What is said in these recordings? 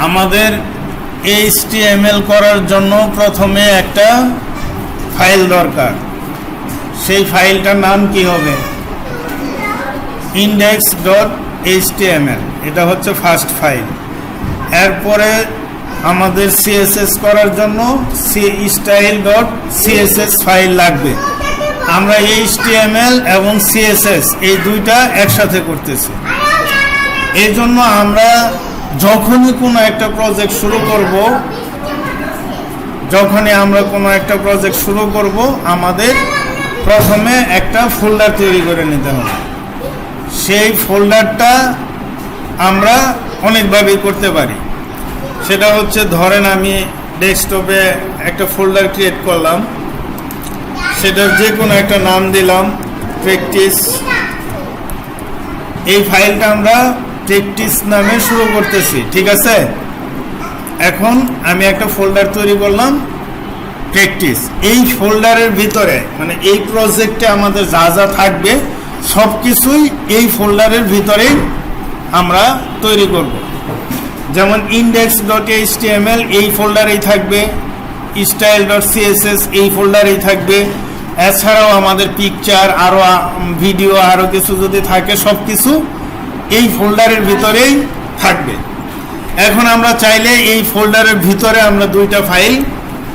আমাদের HTML করার জন্য প্রথমে একটা ফাইল দরকার। সেই ফাইলটার নাম কি হবে? index.html। এটা হচ্ছে ফার্স্ট ফাইল। এরপরে আমাদের CSS করার জন্য style.css ফাইল লাগবে। আমরা HTML এবং CSS এই দুইটা একসাথে করতেছি। এই জন্য আমরা যখনই কোনো একটা প্রজেক্ট শুরু করব আমাদের প্রথমে একটা ফোল্ডার তৈরি করে নিতে হবে। সেই ফোল্ডারটা আমরা অনেকভাবেই করতে পারি। সেটা হচ্ছে, ধরেন আমি ডেস্কটপে একটা ফোল্ডার ক্রিয়েট করলাম, সেটার যে কোনো একটা নাম দিলাম প্র্যাকটিস। এই ফাইলটা আমরা প্র্যাকটিস নামে শুরু করতেছি, ঠিক আছে? এখন আমি একটা ফোল্ডার তৈরি করলাম প্র্যাকটিস। এই ফোল্ডারের ভিতরে, মানে এই প্রজেক্টে আমাদের যা যা থাকবে সব কিছুই এই ফোল্ডারের ভিতরেই আমরা তৈরি করব। যেমন index.html এই ফোল্ডারেই থাকবে, style.css এই ফোল্ডারেই থাকবে। এছাড়াও আমাদের পিকচার, আরও ভিডিও, আরও কিছু যদি থাকে সব কিছু এই ফোল্ডারের ভিতরেই থাকবে। এখন আমরা চাইলে এই ফোল্ডারের ভিতরে আমরা দুইটা ফাইল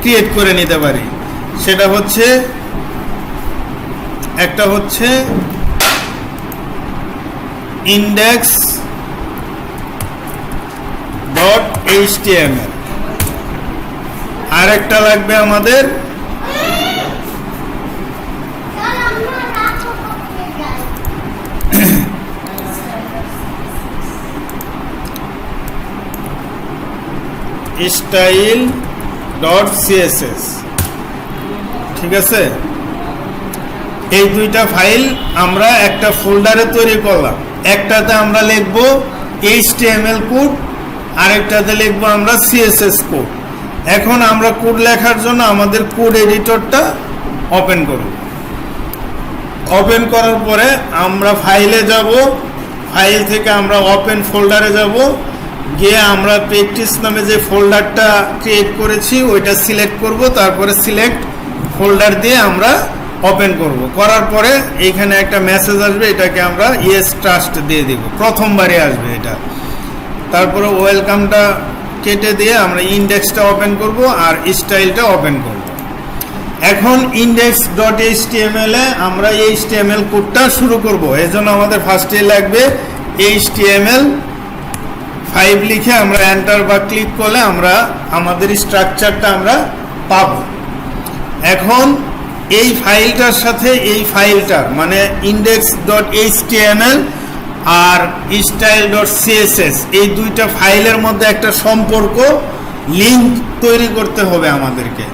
ক্রিয়েট করে নিতে পারি। সেটা হচ্ছে, একটা হচ্ছে index.html, আর একটা লাগবে আমাদের style.css, ঠিক আছে? এই দুইটা ফাইল আমরা একটা ফোল্ডারে তৈরি করলাম। একটাতে আমরা লিখব HTML কোড, আরেকটাতে লিখব আমরা CSS কোড। এখন আমরা কোড লেখার জন্য আমাদের কোড এডিটরটা ওপেন করব। ওপেন করার পরে আমরা ফাইলে যাব, ফাইল থেকে আমরা ওপেন ফোল্ডারে যাব, গিয়ে আমরা প্র্যাকটিস নামে যে ফোল্ডারটা ক্রিয়েট করেছি ওইটা সিলেক্ট করব। তারপরে সিলেক্ট ফোল্ডার দিয়ে আমরা ওপেন করব। করার পরে এইখানে একটা মেসেজ আসবে, এটাকে আমরা ইয়েস ট্রাস্ট দিয়ে দিব। প্রথমবারই আসবে এটা। তারপরে ওয়েলকামটা কেটে দিয়ে আমরা ইন্ডেক্সটা ওপেন করব আর স্টাইলটা ওপেন করব। এখন index.html এ আমরা HTML কোডটা শুরু করব। এজন্য আমাদের ফার্স্টে লাগবে HTML5 লিখে আমরা এন্টার বা ক্লিক করলে আমরা আমাদের স্ট্রাকচারটা আমরা পাব। এখন এই ফাইলটার সাথে এই ফাইলটার, মানে index.html আর style.css এই দুইটা ফাইলের মধ্যে একটা সম্পর্ক, লিঙ্ক তৈরি করতে হবে আমাদেরকে।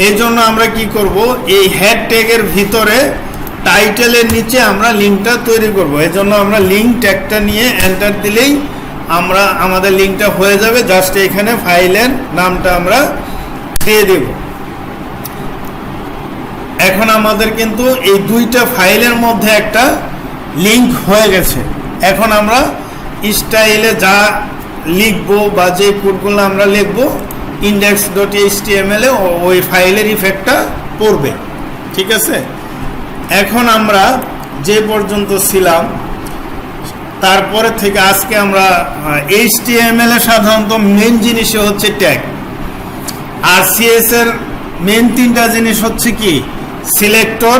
এই জন্য আমরা কি করব, এই হেড ট্যাগের ভিতরে টাইটেলের নিচে আমরা লিঙ্কটা তৈরি করব। এই জন্য আমরা লিঙ্ক ট্যাগটা নিয়ে এন্টার দিলেই আমাদের লিঙ্কটা হয়ে যাবে। জাস্ট এখানে ফাইলের নামটা আমরা দিয়ে দেব। এখন আমাদের কিন্তু এই দুইটা ফাইলের মধ্যে একটা লিঙ্ক হয়ে গেছে। এখন আমরা স্টাইলে যা লিখবো বা যে কোডগুলো আমরা লিখবো index.html এ ওই ফাইলের ইফেক্টটা পড়বে, ঠিক আছে? এখন আমরা যে পর্যন্ত ছিলাম তারপরে থেকে আজকে আমরা HTML এর সাধারণত মেন জিনিসই হচ্ছে ট্যাগ, আর CSS এর মেন তিনটা জিনিস হচ্ছে কি, সিলেক্টর,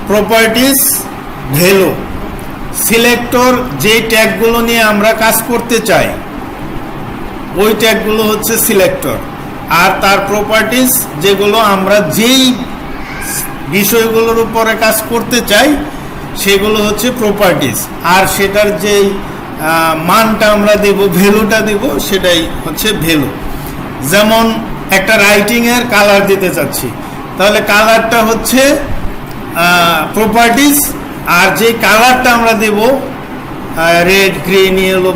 প্রপার্টিজ, ভ্যালু। সিলেক্টর যে ট্যাগগুলো নিয়ে আমরা কাজ করতে চাই ওই ট্যাগগুলো হচ্ছে সিলেক্টর, আর তার প্রপার্টিজ যেগুলো আমরা যেই বিষয়গুলোর উপরে কাজ করতে চাই সেগুলো হচ্ছে প্রপার্টিজ, আর সেটার যেই মানটা আমরা দেব, ভ্যালুটা দেব, সেটাই হচ্ছে ভ্যালু। যেমন একটা রাইটিংয়ের কালার দিতে চাচ্ছি, তাহলে কালারটা হচ্ছে প্রপার্টিজ, আর যে কালারটা আমরা দেব রেড, গ্রিন, ইয়েলো,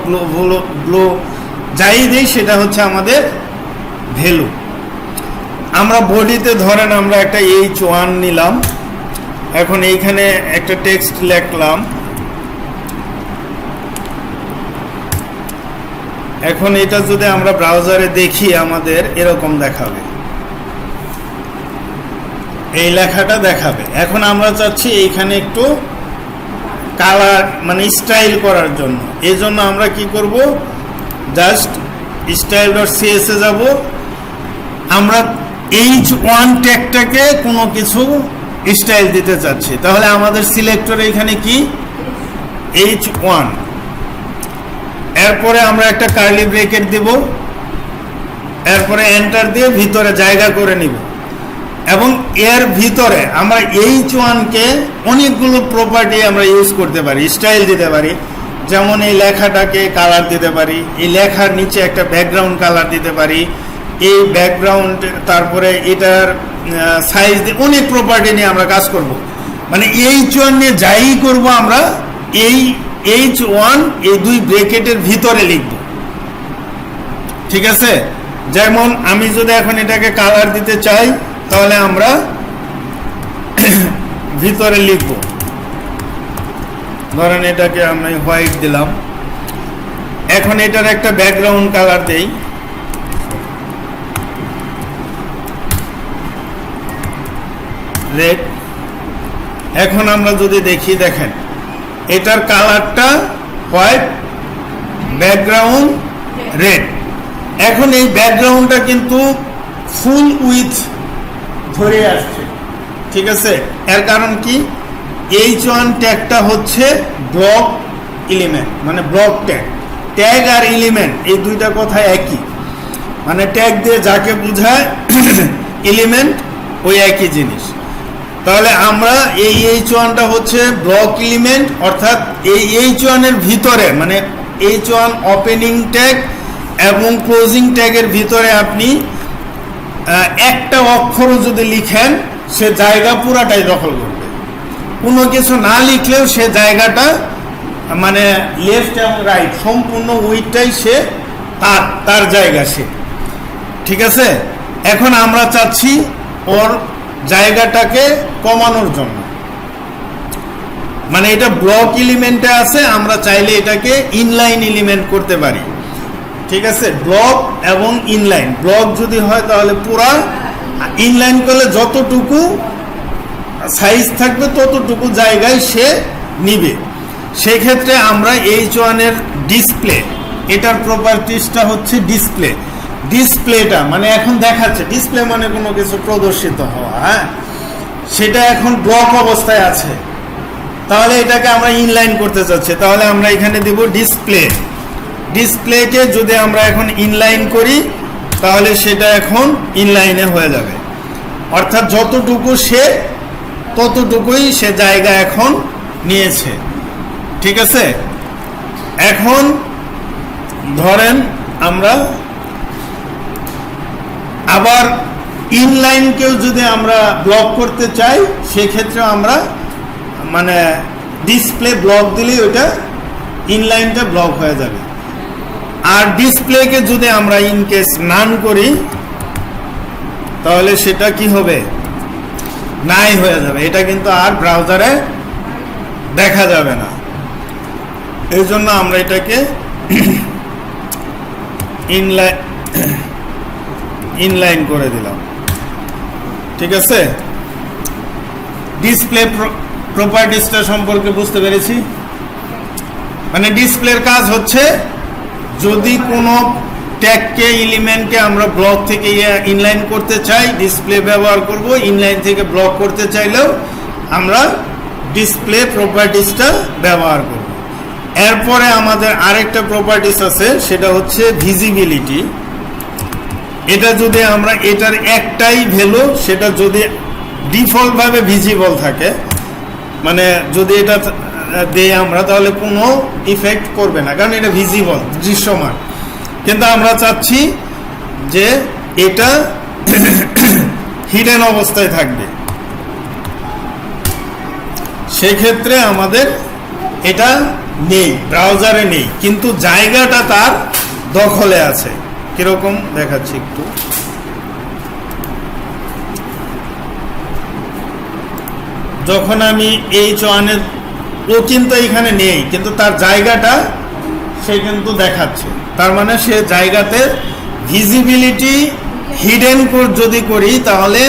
ব্লু যাই দিই সেটা হচ্ছে আমাদের ভ্যালু। আমরা বডিতে ধরেন আমরা একটা H1 নিলাম, এখন এইখানে একটা টেক্সট লিখলাম, এখন এটা যদি আমরা ব্রাউজারে দেখি আমাদের এরকম দেখাবে, এই লেখাটা দেখাবে। এখন আমরা চাচ্ছি এইখানে একটু কালার মানে স্টাইল করার জন্য, এই জন্য আমরা কি করব, জাস্ট style.cs এ যাব। আমরা h1 ট্যাগটাকে কোনো কিছু স্টাইল দিতে চাচ্ছি, তাহলে আমাদের সিলেক্টর এখানে কি h1, এরপরে আমরা একটা কার্লি ব্রেকেট দিব, এরপরে এন্টার দিয়ে ভিতরে জায়গা করে নিব। এবং এর ভিতরে আমরা h1 কে অনেকগুলো প্রপার্টি আমরা ইউজ করতে পারি, স্টাইল দিতে পারি। যেমন এই লেখাটাকে কালার দিতে পারি, এই লেখার নিচে একটা ব্যাকগ্রাউন্ড কালার দিতে পারি, এই ব্যাকগ্রাউন্ড, তারপরে এটার সাইজ দিয়ে অনেক প্রপার্টি নিয়ে আমরা কাজ করব। মানে h1 নিয়ে যাই করব আমরা এই h1 এই দুই ব্র্যাকেটের ভিতরে লিখব, ঠিক আছে। যেমন আমি যদি এখন এটাকে কালার দিতে চাই, তাহলে আমরা ভিতরে লিখব, ধরেন এটাকে আমি হোয়াইট দিলাম। এখন এটার একটা ব্যাকগ্রাউন্ড কালার দেই, রেড। এখন আমরা যদি দেখি, দেখেন এটার কালারটা হোয়াইট, ব্যাকগ্রাউন্ড রেড। এখন এই ব্যাকগ্রাউন্ডটা কিন্তু ফুল উইথ ধরে আসছে, ঠিক আছে। এর কারণ কি, h1 ট্যাগটা হচ্ছে ব্লক এলিমেন্ট, মানে ব্লক ট্যাগ। ট্যাগ আর এলিমেন্ট এই দুইটা কথা একই, মানে ট্যাগ দিয়ে যাকে বোঝায় এলিমেন্ট ওই একই জিনিস। তাহলে আমরা এই h1টা হচ্ছে ব্লক এলিমেন্ট, অর্থাৎ এই h1 এর ভিতরে, মানে h1 ওপেনিং ট্যাগ এবং ক্লোজিং ট্যাগের ভিতরে আপনি একটা অক্ষরও যদি লিখেন, সে জায়গা পুরাটাই দখল করবে। কোনো কিছু না লিখলেও সে জায়গাটা, মানে লেফট এবং রাইট সম্পূর্ণ উইথটাই সে তার জায়গা সে, ঠিক আছে। এখন আমরা চাচ্ছি ওর জায়গাটাকে কমানোর জন্য, মানে এটা ব্লক এলিমেন্টে আছে, আমরা চাইলে এটাকে ইনলাইন এলিমেন্ট করতে পারি, ঠিক আছে। ব্লক এবং ইনলাইন, ব্লক যদি হয় তাহলে পুরা, ইনলাইন করলে যতটুকু সাইজ থাকবে ততটুকু জায়গায় সে নিবে। সেক্ষেত্রে আমরা h1 এর ডিসপ্লে, এটার প্রপার্টিসটা হচ্ছে ডিসপ্লে। ডিসপ্লেটা মানে এখন দেখাচ্ছে, ডিসপ্লে মানে কোনো কিছু প্রদর্শিত হওয়া, হ্যাঁ, সেটা এখন ব্লক অবস্থায় আছে। তাহলে এটাকে আমরা ইনলাইন করতে চাচ্ছি, তাহলে আমরা এখানে দেব ডিসপ্লে। ডিসপ্লেকে যদি আমরা এখন ইনলাইন করি, তাহলে সেটা এখন ইনলাইনে হয়ে যাবে, অর্থাৎ যতটুকু সে ততটুকুই সে জায়গা এখন নিয়েছে, ঠিক আছে। এখন ধরেন আমরা আবার ইনলাইনকেও যদি আমরা ব্লক করতে চাই, সেক্ষেত্রে আমরা মানে ডিসপ্লে ব্লক দিলেই ওইটা ইনলাইনটা ব্লক হয়ে যাবে। আর ডিসপ্লেকে যদি আমরা ইনকেস নান করি, তাহলে সেটা কি হবে, নাই হয়ে যাবে, এটা কিন্তু আর ব্রাউজারে দেখা যাবে না। এই জন্য আমরা এটাকে ইনলাইন করে দিলাম, ঠিক আছে। ডিসপ্লে প্রপার্টিসটা সম্পর্কে বুঝতে পেরেছি। মানে ডিসপ্লের কাজ হচ্ছে, যদি কোনো ট্যাগকে এলিমেন্টকে আমরা ব্লক থেকে ইনলাইন করতে চাই, ডিসপ্লে ব্যবহার করব। ইনলাইন থেকে ব্লক করতে চাইলেও আমরা ডিসপ্লে প্রপার্টিসটা ব্যবহার করব। এরপরে আমাদের আরেকটা প্রপার্টিস আছে, সেটা হচ্ছে ভিজিবিলিটি। এটা যদি আমরা, এটার একটাই ভ্যালু, সেটা যদি ডিফল্টভাবে ভিজিবল থাকে, মানে যদি এটা দেই আমরা, তাহলে কোনো ইফেক্ট করবে না, কারণ এটা ভিজিবল, দৃশ্যমান। কিন্তু আমরা চাচ্ছি যে এটা হিডেন অবস্থায় থাকবে, সেক্ষেত্রে আমাদের এটা নেই, ব্রাউজারে নেই, কিন্তু জায়গাটা তার দখলে আছে। কিরকম দেখাচ্ছি একটু, যখন আমি h1 এর, ও কিন্তু এখানে নেই, কিন্তু তার জায়গাটা সে কিন্তু দেখাচ্ছে, তার মানে সে জায়গাতে ভিজিবিলিটি হিডেন যদি করি তাহলে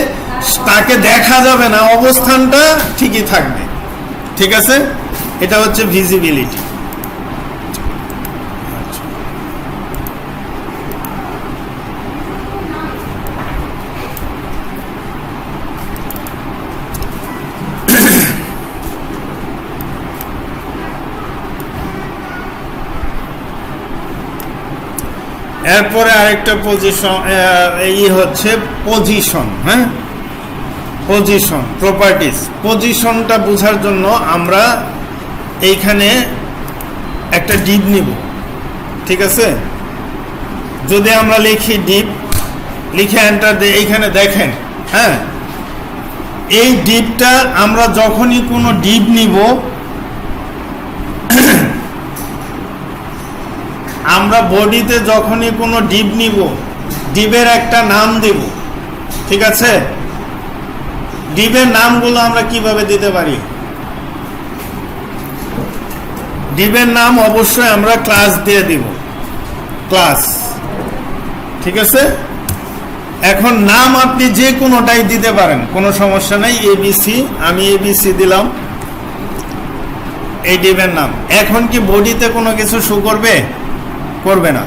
তাকে দেখা যাবে না, অবস্থানটা ঠিকই থাকবে। ঠিক আছে, এটা হচ্ছে ভিজিবিলিটি। এরপরে আরেকটা পজিশন, এই হচ্ছে পজিশন। হ্যাঁ, পজিশন প্রপার্টিজ। পজিশনটা বোঝার জন্য আমরা এইখানে একটা ডিপ নিব। ঠিক আছে, যদি আমরা লিখি ডিপ, লিখে এন্টার দিই, এইখানে দেখেন। হ্যাঁ, এই ডিপটা আমরা যখনই কোনো ডিপ নিব, আমরা বডিতে যখনই কোনো ডিপ নিব, ডিপের একটা নাম দেব। ঠিক আছে, ডিপের নামগুলো আমরা কিভাবে দিতে পারি? ডিপের নাম অবশ্যই আমরা ক্লাস দিয়ে দিব, ক্লাস। ঠিক আছে, এখন নাম আপনি যে কোনোটাই দিতে পারেন, কোনো সমস্যা নাই। এবিসি, আমি এবিসি দিলাম, এই ডিপের নাম। এখন কি বডিতে কোনো কিছু শো করবে? করবে না।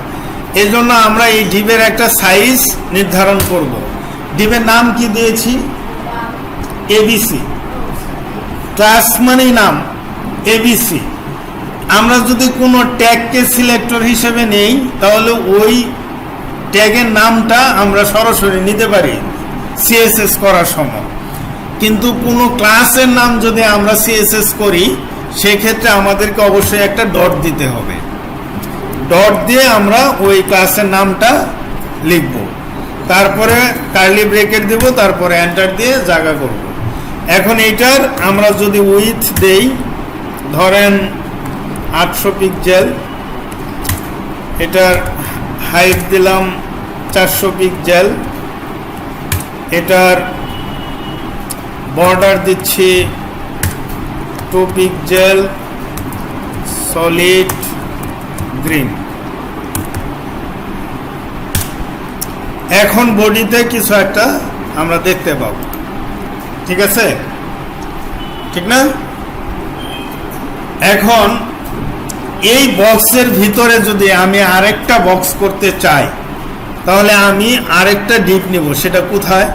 এই জন্য আমরা এই ডিপের একটা সাইজ নির্ধারণ করব। ডিপের নাম কি দিয়েছি? এবিসি। ক্লাস মানেই নাম এবিসি। আমরা যদি কোনো ট্যাগকে সিলেক্টর হিসেবে নেই তাহলে ওই ট্যাগের নামটা আমরা সরাসরি নিতে পারি সিএসএস করার সময়। কিন্তু কোনো ক্লাসের নাম যদি আমরা সিএসএস করি সেক্ষেত্রে আমাদেরকে অবশ্যই একটা ডট দিতে হবে। ডট দিয়ে আমরা ওই ক্লাসের নামটা লিখব, তারপরে কার্লি ব্রেকেট দেব, তারপরে এন্টার দিয়ে জায়গা করব। এখন এইটার আমরা যদি উইথ দেই, ধরেন 800 পিক্সেল, এটার হাইট দিলাম 400 পিক্সেল, এটার বর্ডার দিচ্ছি 2 পিক্সেল সলিড গ্রিন। এখন বডিতে কিছু একটা আমরা দেখতে পাবো। ঠিক আছে, ঠিক না? এখন এই বক্সের ভিতরে যদি আমি আরেকটা বক্স করতে চাই তাহলে আমি আরেকটা ডিপ নিব। সেটা কোথায়?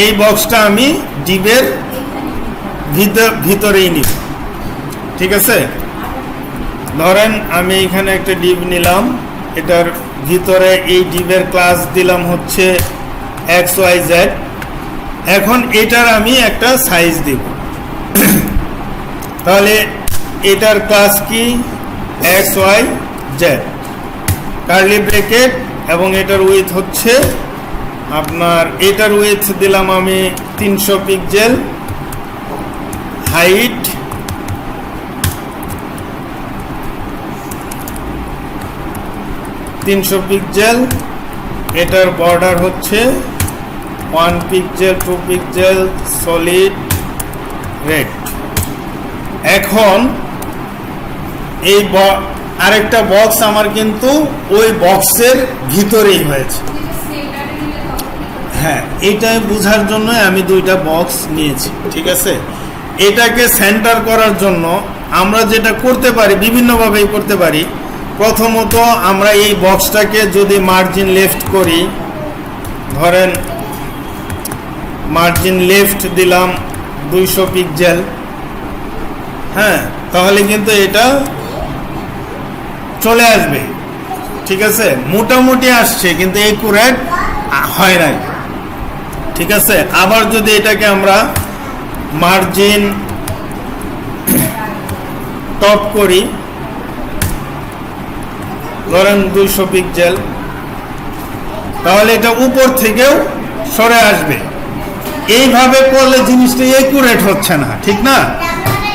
এই বক্সটা আমি ডিপের ভিতরেই নিব। ঠিক আছে, ধরেন আমি এখানে একটা ডিপ নিলাম, এটার ভিতরে এই ডিপের ক্লাস দিলাম হচ্ছে XYZ। এখন এটার আমি একটা সাইজ দিব। তাহলে এটার ক্লাস কি? XYZ, কার্লি ব্রেকেট, এবং এটার উইথ হচ্ছে আপনার, এটার উইথ দিলাম আমি 300 পিক্সেল, হাইট 300 পিক্সেল, এটার বর্ডার হচ্ছে 1 পিক্সেল 2 পিক্সেল সলিড রেড। এখন এই আরেকটা বক্স আমার কিন্তু ওই বক্সের ভিতরেই হয়েছে। হ্যাঁ, এইটাই বোঝার জন্য আমি দুইটা বক্স নিয়েছি। ঠিক আছে, এটাকে সেন্টার করার জন্য আমরা যেটা করতে পারি, বিভিন্নভাবেই করতে পারি। প্রথমত আমরা এই বক্সটাকে যদি মার্জিন লেফট করি, ধরেন মার্জিন লেফট দিলাম 200 পিক্সেল, হ্যাঁ, তাহলে কিন্তু এটা চলে আসবে। ঠিক আছে, মোটামুটি আসছে কিন্তু একুরেট হয় নাই। ঠিক আছে, আবার যদি এটাকে আমরা মার্জিন টপ করি, ধরেন 200 পিক্সেল, তাহলে এটা উপর থেকেও সরে আসবে। এইভাবে করলে জিনিসটা একুরেট হচ্ছে না, ঠিক না?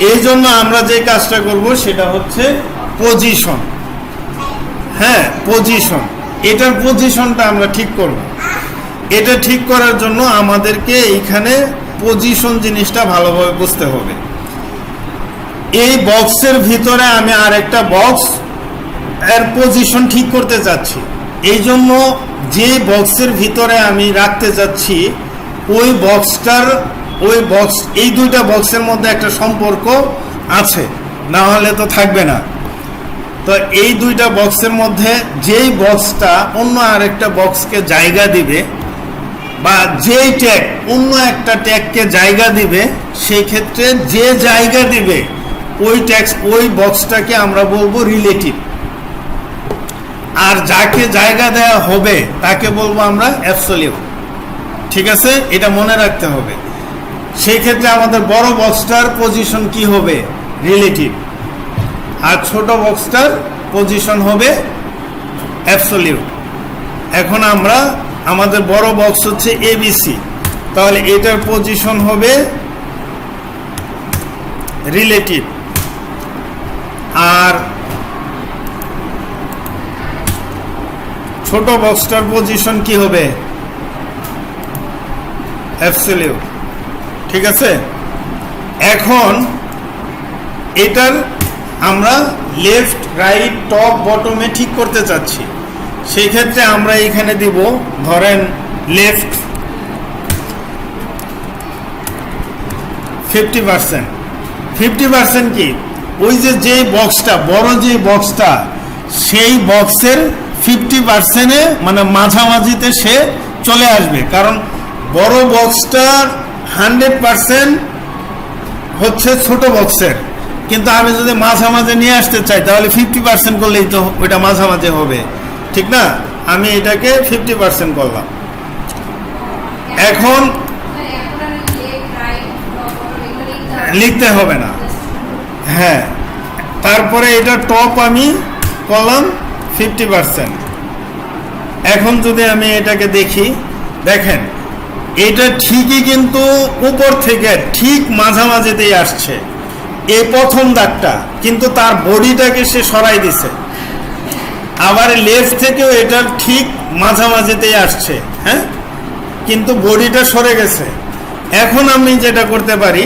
এই জন্য আমরা যে কাজটা করব সেটা হচ্ছে পজিশন। হ্যাঁ, পজিশন, এটার পজিশনটা আমরা ঠিক করব। এটা ঠিক করার জন্য আমাদেরকে এইখানে পজিশন জিনিসটা ভালোভাবে বুঝতে হবে। এই বক্সের ভিতরে আমি আরেকটা বক্স এর পজিশন ঠিক করতে চাচ্ছি। এই জন্য যে বক্সের ভিতরে আমি রাখতে যাচ্ছি ওই বক্স এই দুইটা বক্সের মধ্যে একটা সম্পর্ক আছে, না হলে তো থাকবে না। তো এই দুইটা বক্সের মধ্যে যেই বক্সটা অন্য আরেকটা বক্সকে জায়গা দিবে বা যেই ট্যাগ অন্য একটা ট্যাগকে জায়গা দিবে, সেই ক্ষেত্রে যে জায়গা দিবে ওই বক্সটাকে আমরা বলবো রিলেটিভ, আর যাকে জায়গা দেওয়া হবে তাকে বলবো আমরা অ্যাবসলিউট। ঠিক আছে, এটা মনে রাখতে হবে। সেই ক্ষেত্রে আমাদের বড় বক্সটার পজিশন কি হবে? রিলেটিভ, আর ছোট বক্সটার পজিশন হবে অ্যাবসলিউট। এখন আমাদের বড় বক্স হচ্ছে এবিসি, তাহলে এটার পজিশন হবে রিলেটিভ, আর ছোট বক্সটার পজিশন কি হবে? অ্যাবসলিউট। ঠিক আছে, এখন এটার আমরা লেফট রাইট টপ বটমে ঠিক করতে চাচ্ছি। সেই ক্ষেত্রে আমরা এখানে দিব, ধরেন লেফট 50%। 50% কি? ওই যে বক্সটা বড়, যে বক্সটা, সেই বক্সের 50%-এ মানে মাঝামাঝিতে সে চলে আসবে। কারণ বড় বক্সটার 100% হচ্ছে ছোট বক্সের, কিন্তু আমি যদি মাঝামাঝি নিয়ে আসতে চাই তাহলে 50% করলেই তো ওইটা মাঝামাঝি হবে, ঠিক না? আমি এটাকে 50% করলাম। এখন লিখতে হবে না, হ্যাঁ। তারপরে এটা টপ আমি করলাম 50%। এখন যদি আমি এটাকে দেখি, দেখেন এটা ঠিকই কিন্তু উপর থেকে ঠিক মাঝামাঝিতেই আসছে এই প্রথম দাগটা, কিন্তু তার বডিটাকে সে সরাই দিছে। আবার লেফট থেকেও এটার ঠিক মাঝামাঝিতেই আসছে, হ্যাঁ, কিন্তু বডিটা সরে গেছে। এখন আমি যেটা করতে পারি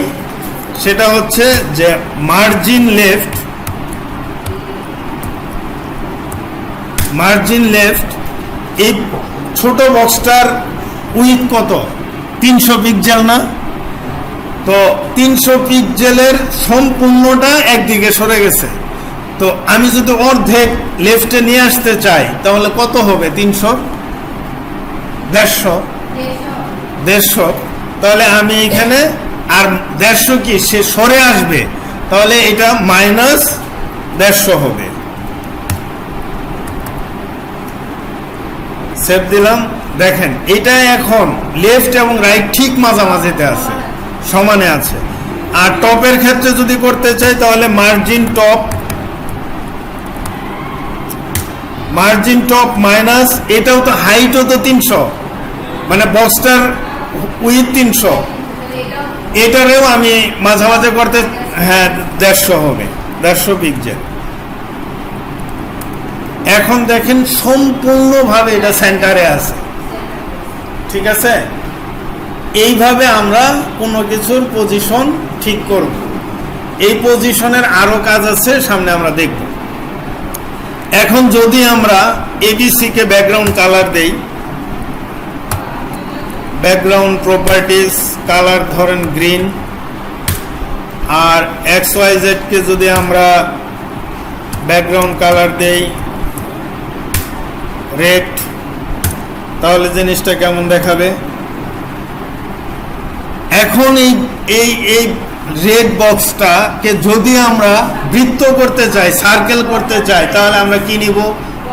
সেটা হচ্ছে যে মার্জিন লেফট, এই ছোট বক্সটার উইথ কত? 300 পিক্সেল না? তো 300 পিক্সেলের সম্পূর্ণটা একদিকে সরে গেছে। তো আমি যদি অর্ধেক লেফটে নিয়ে আসতে চাই তাহলে কত হবে? 300, 150, তাহলে আমি এখানে আর 150 কি সে সরে আসবে, তাহলে এটা -150 হবে। সেভ দিলাম। দেখেন এটা এখন লেফট এবং রাইট ঠিক মাঝামাঝিতে আছে, সমানে আছে। আর টপের ক্ষেত্রে যদি করতে চাই তাহলে মার্জিন টপ মাইনাস, এটাও তো হাইটও তো 300, মানে বক্সটার উইথ 300, এটারেও আমি মাঝামাঝি করতে, হ্যাঁ 150 হবে, 150 পিক্সেল। এখন দেখেন সম্পূর্ণভাবে এটা সেন্টারে আছে, ঠিক আছে। এইভাবে আমরা কোনো কিছুর পজিশন ঠিক করব। এই পজিশনের আরো কাজ আছে, সামনে আমরা দেখব। এখন যদি আমরা এবিসি কে ব্যাকগ্রাউন্ড কালার দেই, ব্যাকগ্রাউন্ড প্রপার্টিজ কালার ধরেন গ্রিন, আর XYZ কে যদি আমরা ব্যাকগ্রাউন্ড কালার দেই রেড, তাহলে জিনিসটা কেমন দেখাবে? এখন এই রেড বক্সটাকে যদি আমরা বৃত্ত করতে চাই, সার্কেল করতে চাই, তাহলে আমরা কি নিব?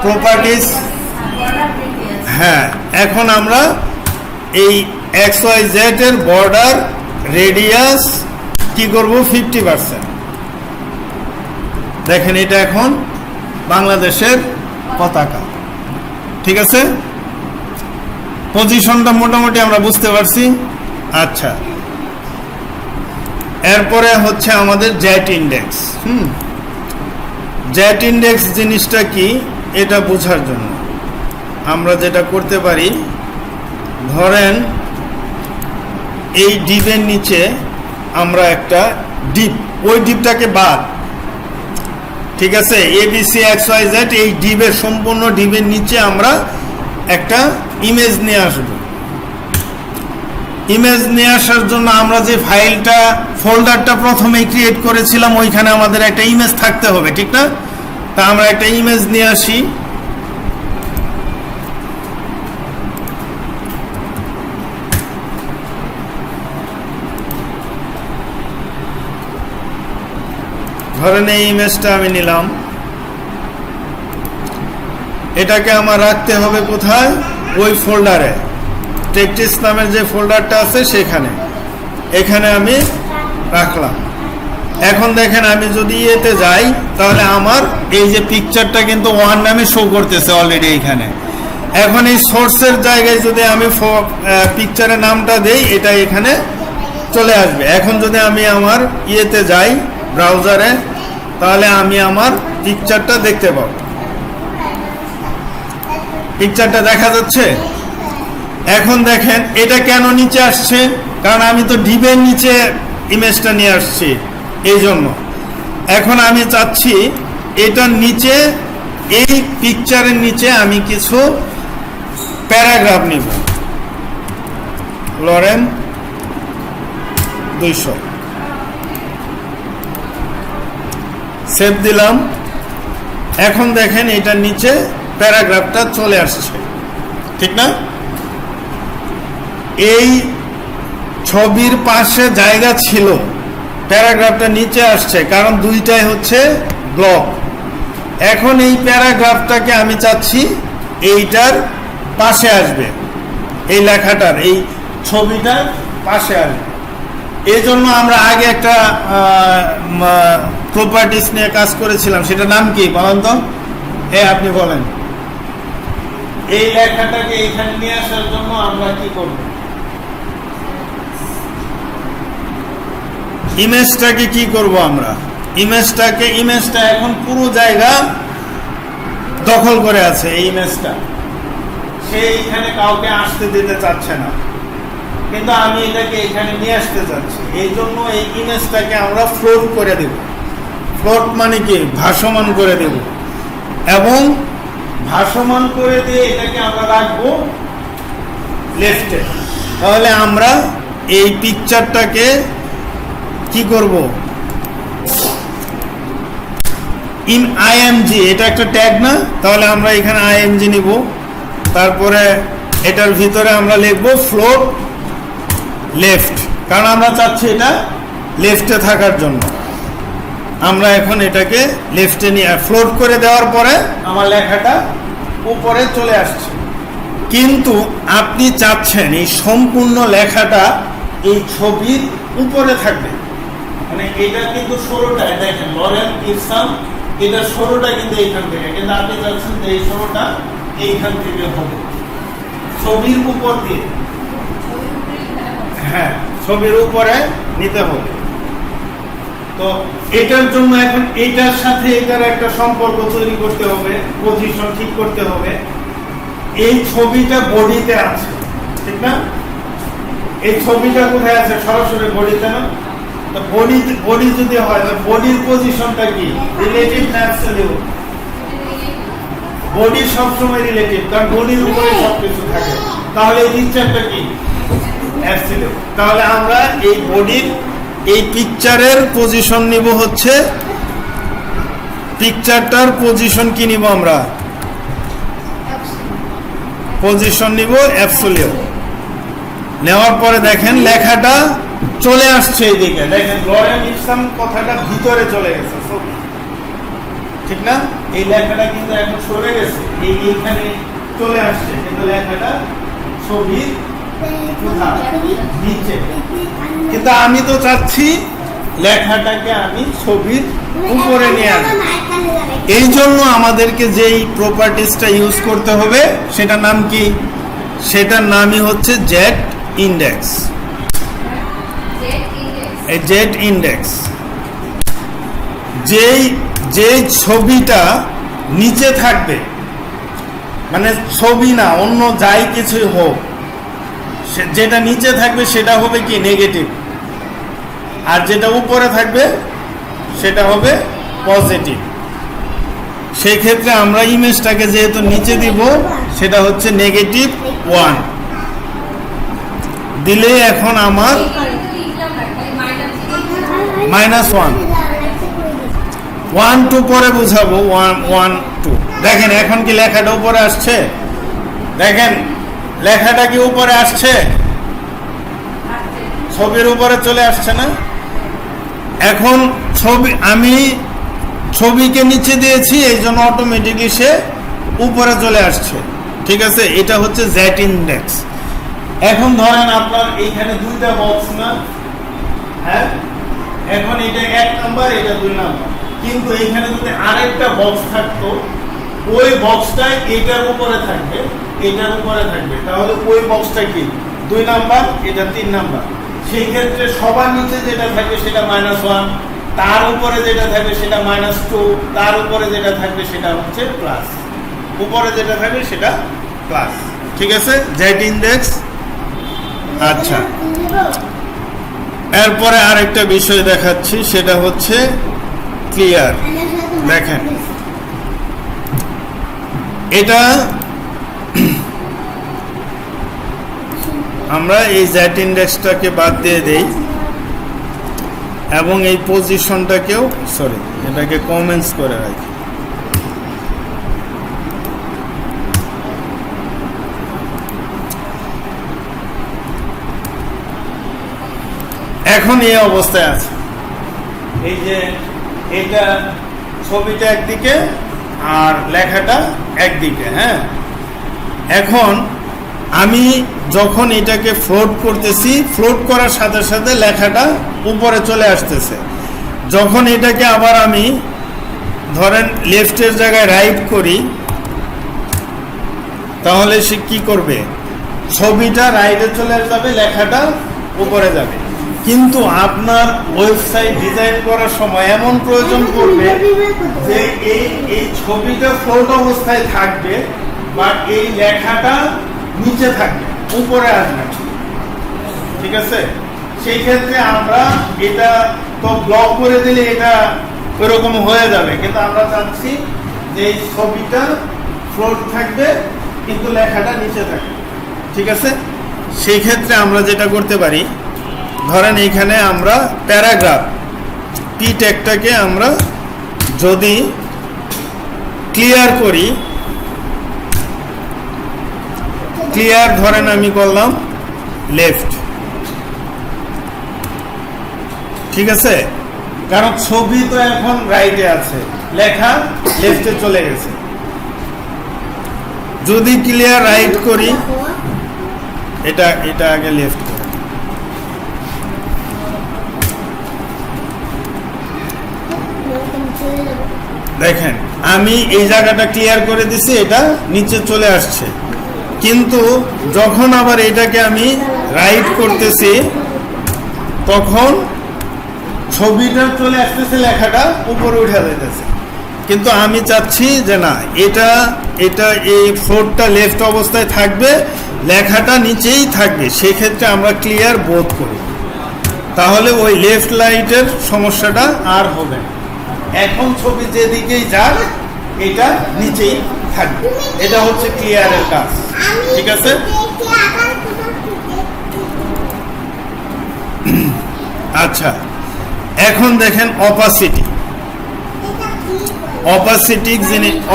প্রপার্টিজ, হ্যাঁ। এখন আমরা এই XYZ এর বর্ডার রেডিয়াস কি করব? 50%। দেখেন এটা এখন বাংলাদেশের পতাকা, ঠিক আছে। পজিশনটা মোটামুটি আমরা বুঝতে পারছি। আচ্ছা, এরপরে হচ্ছে আমাদের জেট ইন্ডেক্স। জেট ইন্ডেক্স জিনিসটা কি এটা বোঝার জন্য আমরা যেটা করতে পারি, ধরেন এই ডিভের নিচে আমরা একটা ডিপ, ওই ডিপটাকে বাদ, ঠিক আছে, ABCXYZ এই ডিপের সম্পূর্ণ ডিপের নিচে আমরা একটা ইমেজ নিয়ে আসব। ইমেজ নিয়ে আসার জন্য আমরা যে ফাইলটা ফোল্ডারটা প্রথমেই ক্রিয়েট করেছিলাম ওইখানে আমাদের একটা ইমেজ থাকতে হবে, ঠিক না? তা আমরা একটা ইমেজ নিয়ে আসি। ধরেন এই ইমেজটা আমি নিলাম, এটাকে আমার রাখতে হবে কোথায়? ওই ফোল্ডারে, টেক্সট নামের যে ফোল্ডারটা আছে সেখানে, এখানে আমি রাখলাম। এখন দেখেন আমি যদি এতে যাই তাহলে আমার এই যে পিকচারটা কিন্তু ওয়ান নামে শো করতেছে অলরেডি এইখানে। এখন এই সোর্সের জায়গায় যদি আমি পিকচারের নামটা দেই এটা এখানে চলে আসবে। এখন যদি আমি আমার ইয়েতে যাই ব্রাউজারে, তাহলে আমি আমার পিকচারটা দেখতে পাবো। পিকচারটা দেখা যাচ্ছে? এখন দেখেন এটা কেন নিচে আসছে, কারণ আমি তো ডিপের নিচে ইমেজটা নিয়ে আসছি, এই জন্য। এখন আমি চাচ্ছি এটার নিচে, এই পিকচারের নিচে আমি কিছু প্যারাগ্রাফ নিব। লরেন 200 সেভ দিলাম। এখন দেখেন এটার নিচে প্যারাগ্রাফটা চলে আসছে, ঠিক না? এই ছবির পাশে জায়গা ছিল, প্যারাগ্রাফটা নিচে আসছে, কারণ দুইটাই হচ্ছে ব্লক। এখন এই প্যারাগ্রাফটাকে আমি চাচ্ছি এইটার পাশে আসবে, এই লেখাটার, এই ছবিটার পাশে আসবে। এই জন্য আমরা আগে একটা প্রপার্টিস নিয়ে কাজ করেছিলাম, সেটা নাম কি বলেন তো? আপনি বলেন। এই লেখাটাকে এখানে নিয়ে আসার জন্য আমরা কি করব? ইমেজটাকে কি করব আমরা? ইমেজটা এখন পুরো জায়গা দখল করে আছে। এই ইমেজটা সে এখানে কাউকে আসতে দিতে চাচ্ছে না, কিন্তু আমি এটাকে এখানে নিয়ে আসতে চাচ্ছি। এই জন্য এই ইমেজটাকে আমরা ফ্লোট করে দেব। ফ্লোট মানে কি? ভাসমান করে দেব। এবং ভাসমান করে দিয়ে এটাকে আমরা রাখবো লেফটে। তাহলে আমরা এই পিকচারটাকে কি করব? ইন IMG, এটা একটা ট্যাগ না? তাহলে আমরা এখানে IMG নিব, তারপরে এটার ভিতরে আমরা লিখব ফ্লোট লেফট, কারণ আমরা চাচ্ছি এটা লেফটে থাকার জন্য। আমরা এখন এটাকে লেফটে নিয়ে ফ্লোট করে দেওয়ার পরে আমার লেখাটা উপরে চলে আসছে। কিন্তু আপনি চাচ্ছেন এই সম্পূর্ণ লেখাটা এই ছবির উপরে থাকবে, মানে এটা কিন্তু সরোটা, দেখেন লরেন ইরসাম, এটা সরোটা কিন্তু এইখান থেকে, কিন্তু আপনি চাচ্ছেন যে এই সরোটা এইখান থেকে হবে ছবির উপর দিয়ে। হ্যাঁ, ছবির উপরে নিতে হবে। তো এটার জন্য এখন এইটার সাথে এটার একটা সম্পর্ক তৈরি করতে হবে, পজিশন ঠিক করতে হবে। এই ছবিটা বডিতে আছে, ঠিক না? এই ছবিটা কোথায় আছে? সরাসরি বডিতে না? তো বডি যদি হয় তো বডির পজিশনটা কি? রিলেটিভ না অ্যাবসলিউট? বডি সবসময় রিলেটিভ, কারণ বডির উপরে সবকিছু থাকে। তাহলে এই পিকচারটা কি? অ্যাবসলিউট। তাহলে আমরা এই বডির, এই পিকচারের পজিশন নিব হচ্ছে, পিকচারটার পজিশন কি নিব আমরা? পজিশন নিব অ্যাবসলিউট। নেওয়ার পরে দেখেন লেখাটা চলে আসছে এইদিকে, দেখেন লরেন ইরসাম কথাটা ভিতরে চলে গেছে, ঠিক না? এই লেখাটা কিন্তু এখন সরে গেছে, এইখানে চলে আসছে, কিন্তু লেখাটা ছবির নিচে। কিন্তু আমি তো চাচ্ছি লেখাটাকে আমি ছবির উপরে নিয়ে আসবো। এই জন্য আমাদেরকে যেই প্রপার্টিসটা ইউজ করতে হবে সেটার নাম কি? সেটার নামই হচ্ছে জেড ইন্ডেক্স। এই জেড ইন্ডেক্স যেই ছবিটা নিচে থাকবে, মানে ছবি না অন্য যাই কিছুই হোক, যেটা নিচে থাকবে সেটা হবে কি? নেগেটিভ। আর যেটা উপরে থাকবে সেটা হবে পজিটিভ। সেই ক্ষেত্রে আমরা ইমেজটাকে যেহেতু নিচে দিব, সেটা হচ্ছে -1 দিলে এখন আমার -1 1 2 পরে বুঝাবো। 1 1 2 দেখেন এখন কি লেখাটা উপরে আসছে? দেখেন লেখাটা কি উপরে আসছে? ছবির উপরে চলে আসছে না? এখন আমি ছবিকে নিচে দিয়েছি, এই জন্য অটোমেটিকলি সে উপরে চলে আসছে। ঠিক আছে, এটা হচ্ছে জেড ইন্ডেক্স। এখন ধরেন আপনার এইখানে দুইটা বক্স না, হ্যাঁ, এখন এটা 1 নাম্বার, এটা 2 নাম্বার, কিন্তু এইখানে যদি আরেকটা বক্স থাকতো, ওই বক্সটা এটার উপরে থাকবে, এটার উপরে থাকবে, তাহলে ওই বক্সটা কি 2 নাম্বার, এটা 3 নাম্বার। সেই ক্ষেত্রে সবার নিচে যেটা থাকে সেটা -1, তার উপরে যেটা থাকবে সেটা -2, তার উপরে যেটা থাকবে সেটা হচ্ছে প্লাস, উপরে যেটা থাকবে সেটা প্লাস। ঠিক আছে, জেড ইন্ডেক্স। আচ্ছা, এরপরে আরেকটা বিষয় দেখাচ্ছি, সেটা হচ্ছে ক্লিয়ার। দেখেন এটা আমরা এই জেড ইন্ডেক্সটাকে বাদ দিয়ে দেই এবং এই পজিশনটাকেও এটাকে কমেন্টস করে রাখি। এখন এই অবস্থায় আছে, এই যে এটা ছবিটা একদিকে আর লেখাটা একদিকে। হ্যাঁ, এখন আমি যখন এটাকে ফ্লোট করতেছি, ফ্লোট করার সাথে সাথে লেখাটা উপরে চলে আসতেছে। যখন এটাকে আবার আমি ধরেন লেফটের জায়গায় রাইট করি, তাহলে সে কি করবে? ছবিটা রাইটে চলে যাবে, লেখাটা উপরে যাবে। কিন্তু আপনার ওয়েবসাইট ডিজাইন করার সময় এমন প্রয়োজন পড়বে যে এই ছবিটা ফ্লোট অবস্থায় থাকবে, বাট এই লেখাটা নিচে থাকবে, উপরে আসবে। ঠিক আছে, সেই ক্ষেত্রে আমরা এটা তো ব্লক করে দিলে এটা ওইরকম হয়ে যাবে, কিন্তু আমরা চাচ্ছি যে এই ছবিটা ফ্লোট থাকবে কিন্তু লেখাটা নিচে থাকবে। ঠিক আছে, সেই ক্ষেত্রে আমরা যেটা করতে পারি, ধরেন এইখানে আমরা প্যারাগ্রাফ পি ট্যাগটাকে আমরা যদি ক্লিয়ার করি, ক্লিয়ার ধরেন আমি করলাম লেফট। ঠিক আছে, কারণ ছবি তো এখন রাইটে আছে, লেখা লেফটে চলে গেছে। যদি ক্লিয়ার রাইট করি, এটা আগে লেফট করি, দেখেন আমি এই জায়গাটা ক্লিয়ার করে দিছি, এটা নিচে চলে আসছে। কিন্তু যখন আবার এটাকে আমি রাইট করতেছি, তখন ছবিটা চলে আসতেছে, লেখাটা উপরে উঠে যাইতেছে। কিন্তু আমি চাচ্ছি যে না, এটা এই ফ্লোরটা লেফট অবস্থায় থাকবে, লেখাটা নিচেই থাকবে। সেক্ষেত্রে আমরা ক্লিয়ার বোথ করি, তাহলে ওই লেফট লাইটের সমস্যাটা আর হবে না। এখন ছবি যেদিকেই যাক, এটা নিচেই থাকবে। এটা হচ্ছে ক্লিয়ারের কাজ। ঠিক আছে, আচ্ছা, এখন দেখেন অপাসিটি।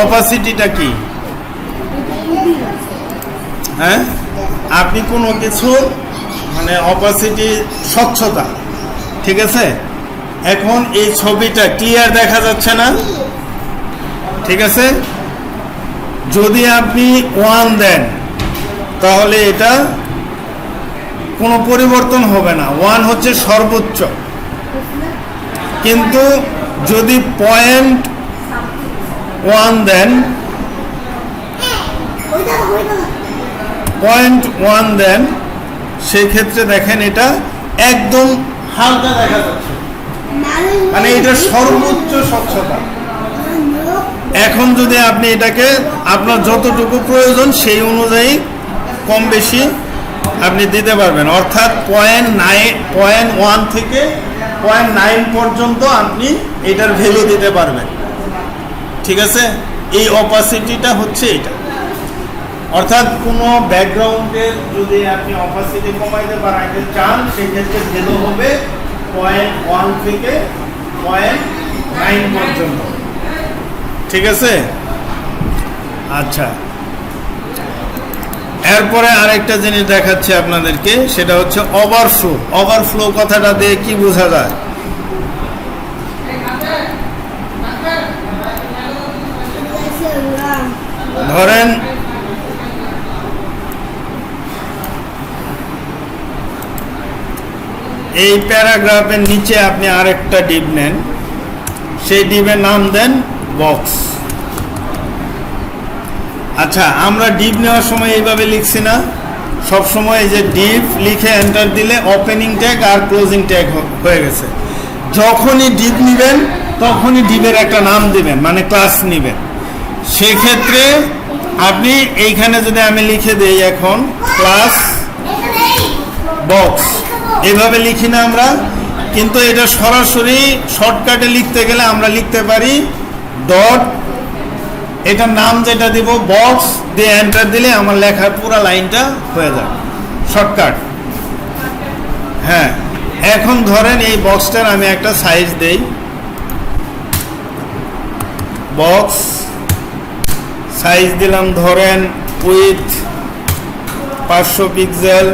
অপাসিটিটা কি? হ্যাঁ, আপনি কোনো কিছু মানে অপাসিটি স্বচ্ছতা। ঠিক আছে, এখন এই ছবিটা ক্লিয়ার দেখা যাচ্ছে না। ঠিক আছে, যদি আপনি 1 দেন তাহলে এটা কোনো পরিবর্তন হবে না, 1 হচ্ছে সর্বোচ্চ। কিন্তু যদি 0.1 দেন, 0.1 দেন, সেক্ষেত্রে দেখেন এটা একদম হালকা দেখা যাচ্ছে, মানে এটা সর্বোচ্চ স্বচ্ছতা। এখন যদি আপনি এটাকে আপনার যতটুকু প্রয়োজন সেই অনুযায়ী কম বেশি আপনি দিতে পারবেন, অর্থাৎ 0.1 থেকে 0.9 পর্যন্ত আপনি এটার ভ্যালু দিতে পারবেন। ঠিক আছে, এই অপাসিটিটা হচ্ছে এটা। অর্থাৎ কোনো ব্যাকগ্রাউন্ডের যদি আপনি অপাসিটি কমাইতে বাড়াইতে চান, সেক্ষেত্রে ভ্যালু হবে 0.1 থেকে 0.9 পর্যন্ত। ঠিক আছে, আচ্ছা। এরপরে আরেকটা জিনিস দেখাচ্ছি আপনাদেরকে, সেটা হচ্ছে ওভারফ্লো। ওভারফ্লো কথাটা দিয়ে কি বোঝা যায়? ধরেন এই প্যারাগ্রাফের নিচে আপনি আরেকটা ডিপ নেন, সেই ডিপের নাম দেন বক্স। আচ্ছা, আমরা ডিপ নেওয়ার সময় এইভাবে লিখছি না, সব সময় যে ডিপ লিখে এন্টার দিলে ওপেনিং ট্যাগ আর ক্লোজিং ট্যাগ হয়ে গেছে। যখনই ডিপ নেবেন তখনই ডিপের একটা নাম দিবেন, মানে ক্লাস নেবেন। সেক্ষেত্রে আপনি এইখানে যদি আমি লিখে দেই এখন ক্লাস বক্স, এভাবে লিখি না আমরা, কিন্তু এটা সরাসরি শর্টকাটে লিখতে গেলে আমরা লিখতে পারি ডট, এটার নাম যেটা দিব বক্স দিয়ে এন্টার দিলে আমার লেখার পুরো লাইনটা হয়ে যাবে, শর্টকাট। হ্যাঁ, এখন ধরেন এই বক্সটার আমি একটা সাইজ দেই, বক্স সাইজ দিলাম ধরেন উইথ 500 পিক্সেল,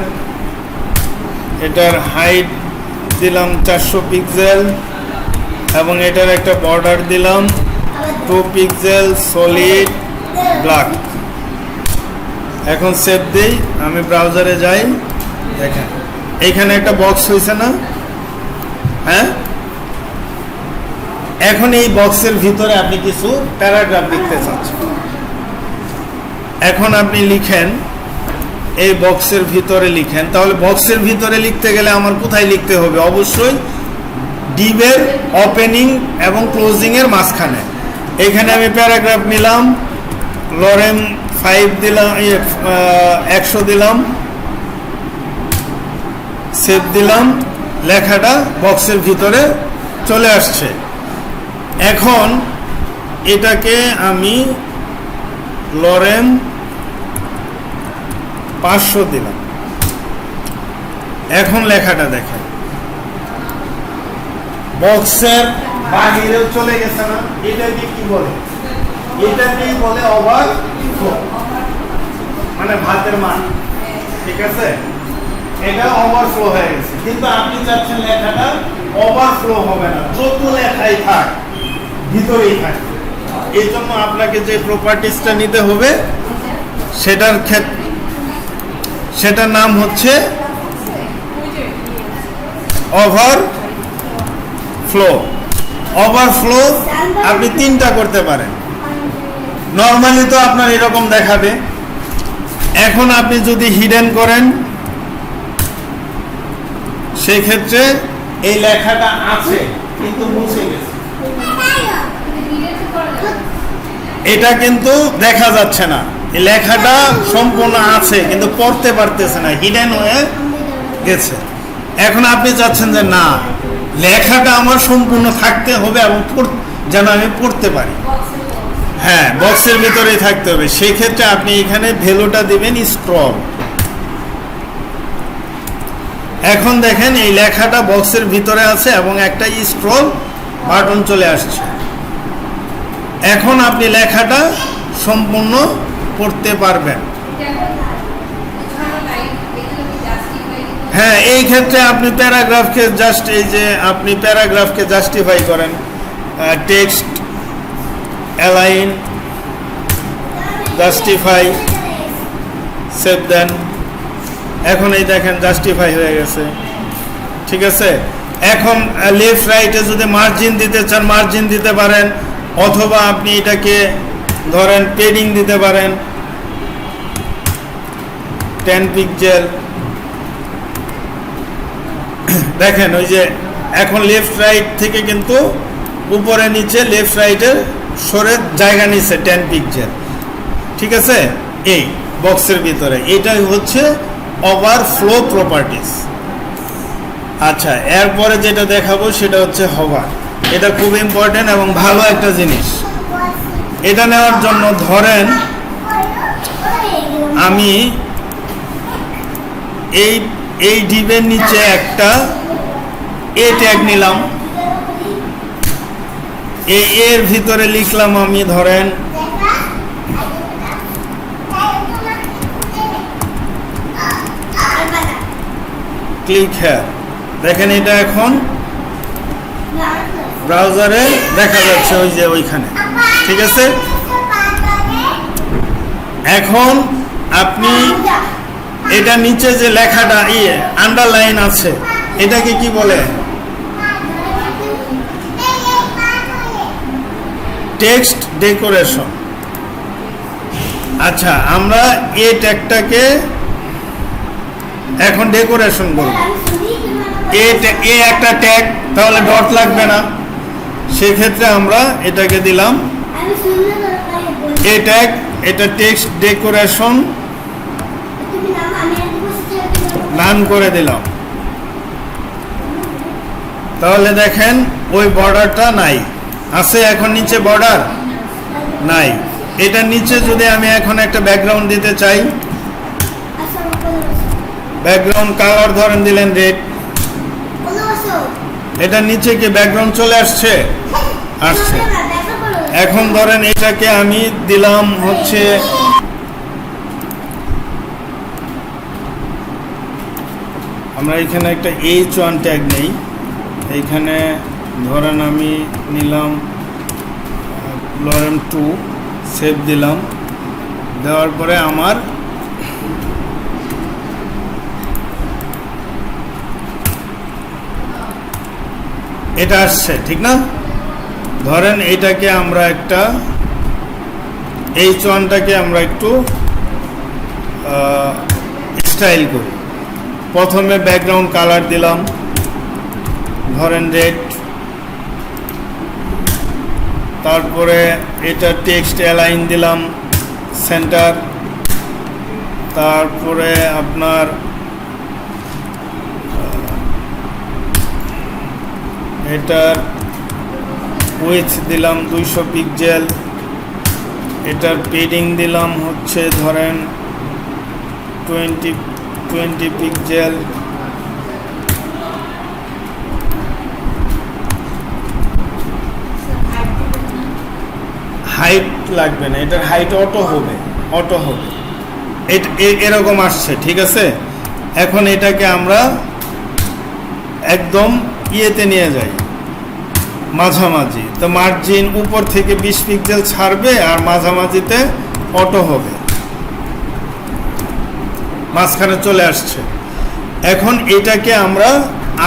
এটার হাইট দিলাম 400 পিক্সেল, এবং এটার একটা বর্ডার দিলাম 2 পিক্সেল সলিড ব্ল্যাক। এখন সেভ দেই, আমি ব্রাউজারে যাই, দেখেন এইখানে একটা বক্স হয়েছে না? হ্যাঁ, এখন এই বক্সের ভিতরে আপনি কিছু প্যারাগ্রাফ লিখতে চাচ্ছেন। এখন আপনি লিখেন এই বক্সের ভিতরে লিখেন, তাহলে বক্সের ভিতরে লিখতে গেলে আমার কোথায় লিখতে হবে? অবশ্যই ডিপের ওপেনিং এবং ক্লোজিং এর মাঝখানে। এখানে আমি প্যারাগ্রাফ নিলাম, লরেম 5 দিলাম, 100 দিলাম, সেভ দিলাম, লেখাটা বক্সের ভিতরে চলে আসছে। এখন এটাকে আমি লরেম 500 দিলাম, এখন লেখাটা দেখেন বক্সের বাহিরেও চলে গেছে না? এটাকে কি বলে? এটাকেই বলে ওভারফ্লো, মানে ভাতের মান। ঠিক আছে, এটা ওভারফ্লো হয়ে গেছে, কিন্তু আপনি চাচ্ছেন লেখাটা ওভারফ্লো হবে না, যত লেখাই থাক ভিতরেই থাকে। এই জন্য আপনাকে যে প্রপার্টিসটা নিতে হবে সেটার নাম হচ্ছে ওভারফ্লো। ওভারফ্লো আপনি 3টা করতে পারেন। নর্মালি তো আপনার এরকম দেখাবে, এখন আপনি যদি হিডেন করেন সেই ক্ষেত্রে এই লেখাটা আছে কিন্তু মুছে গেছে, এটা কিন্তু দেখা যাচ্ছে না। এই লেখাটা সম্পূর্ণ আছে কিন্তু পড়তে পারতেছে না, হিডেন হয়ে গেছে। এখন আপনি চাচ্ছেন যে না, লেখাটা আমার সম্পূর্ণ থাকতে হবে এবং যেন আমি পড়তে পারি। হ্যাঁ, বক্সের ভিতরেই থাকতে হবে। সেই ক্ষেত্রে আপনি এখানে ভ্যালুটা দিবেন স্ক্রল। এখন দেখেন এই লেখাটা বক্সের ভিতরে আছে এবং একটা স্ক্রল বাটন চলে আসছে। এখন আপনি লেখাটা সম্পূর্ণ পড়তে পারবেন। হ্যাঁ, এই ক্ষেত্রে আপনি প্যারাগ্রাফকে জাস্টিফাই করেন, টেক্সট অ্যালাইন, জাস্টিফাই, সেভ দেন। এখন এই দেখেন জাস্টিফাই হয়ে গেছে। ঠিক আছে, এখন লেফট রাইটে যদি মার্জিন দিতে চান মার্জিন দিতে পারেন, অথবা আপনি এটাকে ধরেন পেডিং দিতে পারেন 10 পিক্সেল। দেখেন ওই যে এখন লেফট রাইট থেকে কিন্তু উপরে নিচে লেফট রাইটের সরে জায়গা নিচ্ছে 10 পিক্সেল। ঠিক আছে, এই বক্সের ভিতরে এটাই হচ্ছে ওভারফ্লো প্রপার্টিস। আচ্ছা, এরপরে যেটা দেখাবো সেটা হচ্ছে হভার। এটা খুব ইম্পর্টেন্ট এবং ভালো একটা জিনিস। এটা নেওয়ার জন্য ধরেন আমি এই ডিবের নিচে একটা এ ট্যাগ নিলাম, এর ভিতরে লিখলাম আমি ধরেন ক্লিক হেয়ার। দেখেন এটা এখন ব্রাউজারে দেখা যাচ্ছে, ওই যে ওইখানে, ঠিক আছে। এখন আপনি এটা নিচে যে লেখাটা আন্ডারলাইন আছে, এটাকে কি বলে? Text decoration. আচ্ছা, আমরা এই ট্যাগটাকে এখন ডেকোরেশন করব। এ একটা ট্যাগ, তাহলে ডট লাগবে না, সেক্ষেত্রে আমরা এটাকে দিলাম এ ট্যাগ। এটা টেক্সট ডেকোরেশন রান করে দিলাম। তাহলে দেখেন ওই বর্ডারটা নাই, আছে এখন নিচে বর্ডার নাই। এটার নিচে যদি আমি এখন একটা ব্যাকগ্রাউন্ড দিতে চাই, ব্যাকগ্রাউন্ড কালার ধরেন দিলেন রেড, এটার নিচে কি ব্যাকগ্রাউন্ড চলে আসছে? আসছে। এখন ধরেন এটাকে আমি দিলাম হচ্ছে আমরা এখানে একটা H1 ট্যাগ নেই, এইখানে ধরেন আমি নিলাম লরেম 2, সেভ দিলাম। দেওয়ার পরে আমার এটা আসছে, ঠিক না? ধরেন এটাকে আমরা একটা H1টাকে আমরা একটু স্টাইল করি। প্রথমে ব্যাকগ্রাউন্ড কালার দিলাম ধরেন রেড, তারপরে এটা টেক্সট অ্যালাইন দিলাম সেন্টার, তারপরে আপনার এটার উইথ দিলাম 200 পিক্সেল, এটার পেডিং দিলাম হচ্ছে ধরেন 20 পিক্সেল, হাইট লাগবে না, এটার হাইট অটো হবে এরকম আসছে, ঠিক আছে। এখন এটাকে আমরা একদম ইয়েতে নিয়ে যাই, মাঝামাঝি। তো মার্জিন উপর থেকে 20 পিক্সেল ছাড়বে আর মাঝামাঝিতে অটো হবে, মাঝখানে চলে আসছে। এখন এটাকে আমরা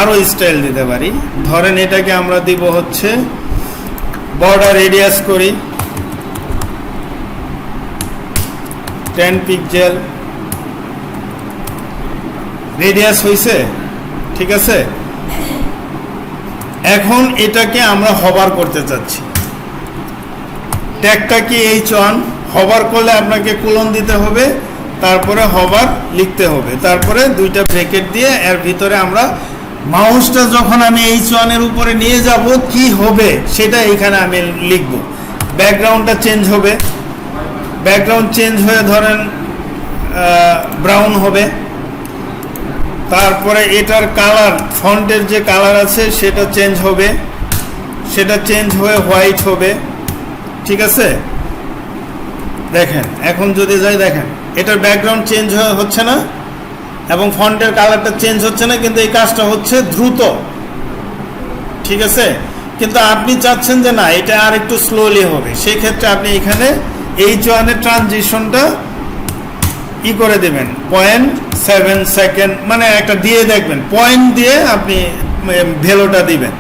আরো স্টাইল দিতে পারি। ধরেন এটাকে আমরা দিব হচ্ছে বর্ডার রেডিয়াস করি 10 পিক্সেল, রেডিয়াস হয়েছে, ঠিক আছে। এখন এটাকে আমরা হভার করতে চাচ্ছি। ট্যাগটা কি H1, হভার করলে আপনাকে কোলন দিতে হবে, তারপরে হভার লিখতে হবে, তারপরে দুইটা ব্র্যাকেট দিয়ে এর ভিতরে আমরা মাউসটা যখন আমি H1 এর উপরে নিয়ে যাব কি হবে সেটা এখানে আমি লিখব। ব্যাকগ্রাউন্ডটা চেঞ্জ হবে, ব্যাকগ্রাউন্ড চেঞ্জ হয়ে ধরেন ব্রাউন হবে, তারপরে এটার কালার, ফন্টের যে কালার আছে সেটা চেঞ্জ হবে, সেটা চেঞ্জ হয়ে হোয়াইট হবে, ঠিক আছে। দেখেন এখন যদি যাই, দেখেন এটার ব্যাকগ্রাউন্ড চেঞ্জ হচ্ছে না এবং ফন্টের কালারটা চেঞ্জ হচ্ছে না, কিন্তু এই কাজটা হচ্ছে দ্রুত, ঠিক আছে। কিন্তু আপনি চাচ্ছেন যে না, এটা আর একটু স্লোলি হবে, সেই ক্ষেত্রে আপনি এখানে H1 এর ট্রানজিশনটা করে দেবেন 0.7 সেকেন্ড, মানে একটা দিয়ে দেখবেন, পয়েন্ট দিয়ে আপনি ভ্যালুটা দিবেন।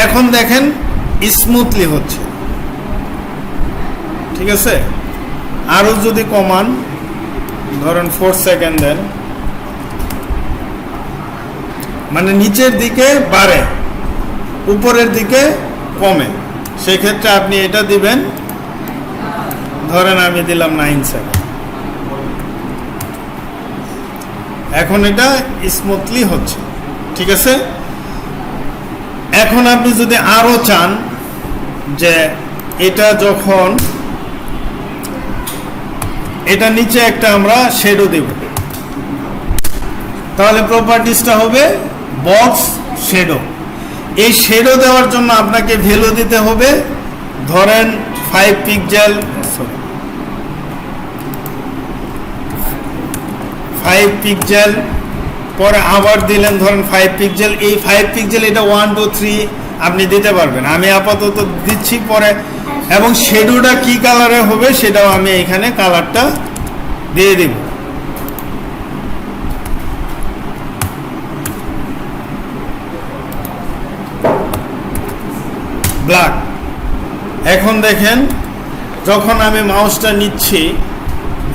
এখন দেখেন স্মুথলি হচ্ছে, ঠিক আছে। আরো যদি কমান ধরেন 4 সেকেন্ড দেন, মানে নিচের দিকে বাড়ে উপরের দিকে কমে, সেক্ষেত্রে আপনি এটা দিবেন, ধরেন আমি দিলাম 9 সেকেন্ড। এখন এটা স্মুথলি হচ্ছে। ঠিক আছে। এখন আপনি যদি আরো চান যে এটা যখন এটা নিচে একটা আমরা শ্যাডো দেব, তাহলে প্রপার্টিসটা হবে বক্স শ্যাডো। এই শ্যাডো দেওয়ার জন্য আপনাকে ভ্যালু দিতে হবে, ধরেন 5 পিক্সেল, 5 পিক্সেল, পরে আবার দিলেন ধরেন 5 পিক্সেল। এই 5 পিক্সেল এটা 1 2 3 আপনি দিতে পারবেন, আমি আপাতত দিচ্ছি পরে। এবং শ্যাডোটা কি কালারে হবে সেটাও আমি এখানে কালারটা দিয়ে দিব। ব্ল্যাক। এখন দেখেন যখন আমি মাউসটা নিচ্ছি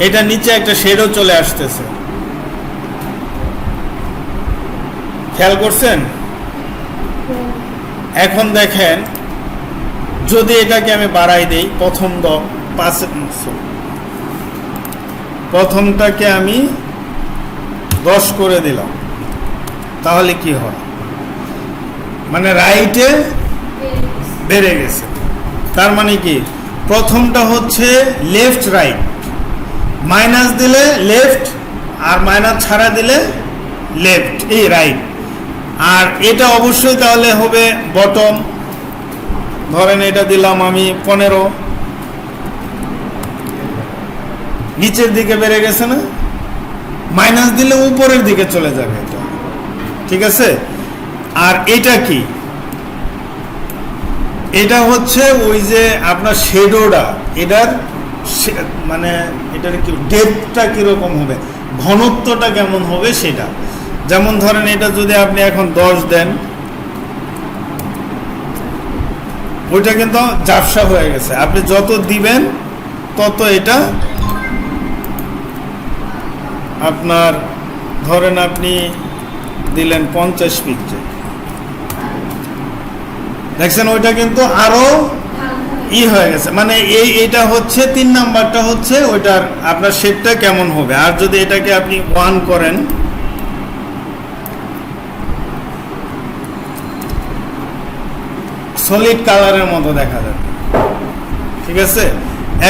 এটা নিচে একটা শ্যাডো চলে আসতেছে, খেয়াল করছেন? এখন দেখেন যদি এটাকে আমি বাড়াই দেই, প্রথমটাকে আমি 10 করে দিলাম, তাহলে কি হয়? মানে রাইটে বেড়ে গেছে। তার মানে কি প্রথমটা হচ্ছে লেফট রাইট, মাইনাস দিলে লেফট আর মাইনাস ছাড়া দিলে লেফট, এই রাইট। আর এটা অবশ্যই তাহলে হবে বটম, ধরেন এটা দিলাম আমি 15, নিচের দিকে বেড়ে গেছে না? মাইনাস দিলে উপরের দিকে চলে যাবে এটা, ঠিক আছে। আর এটা কি? এটা হচ্ছে ওই যে আপনার শ্যাডোটা, এটার মানে এটার কি ডেপথটা কিরকম হবে, ঘনত্বটা কেমন হবে সেটা। যেমন ধরেন এটা যদি আপনি এখন 10 দেন, ওইটা কিন্তু ঝাপসা হয়ে গেছে। আপনি যত দিবেন তত এটা আপনার, ধরেন আপনি দিলেন 50 পিক্সেল, দেখছেন ওইটা কিন্তু আরো হয়ে গেছে। মানে এইটা হচ্ছে 3 নাম্বারটা হচ্ছে ওইটার আপনার শেপটা কেমন হবে। আর যদি এটাকে আপনি 1 করেন, সলিড কালারের মতো দেখা যাবে, ঠিক আছে।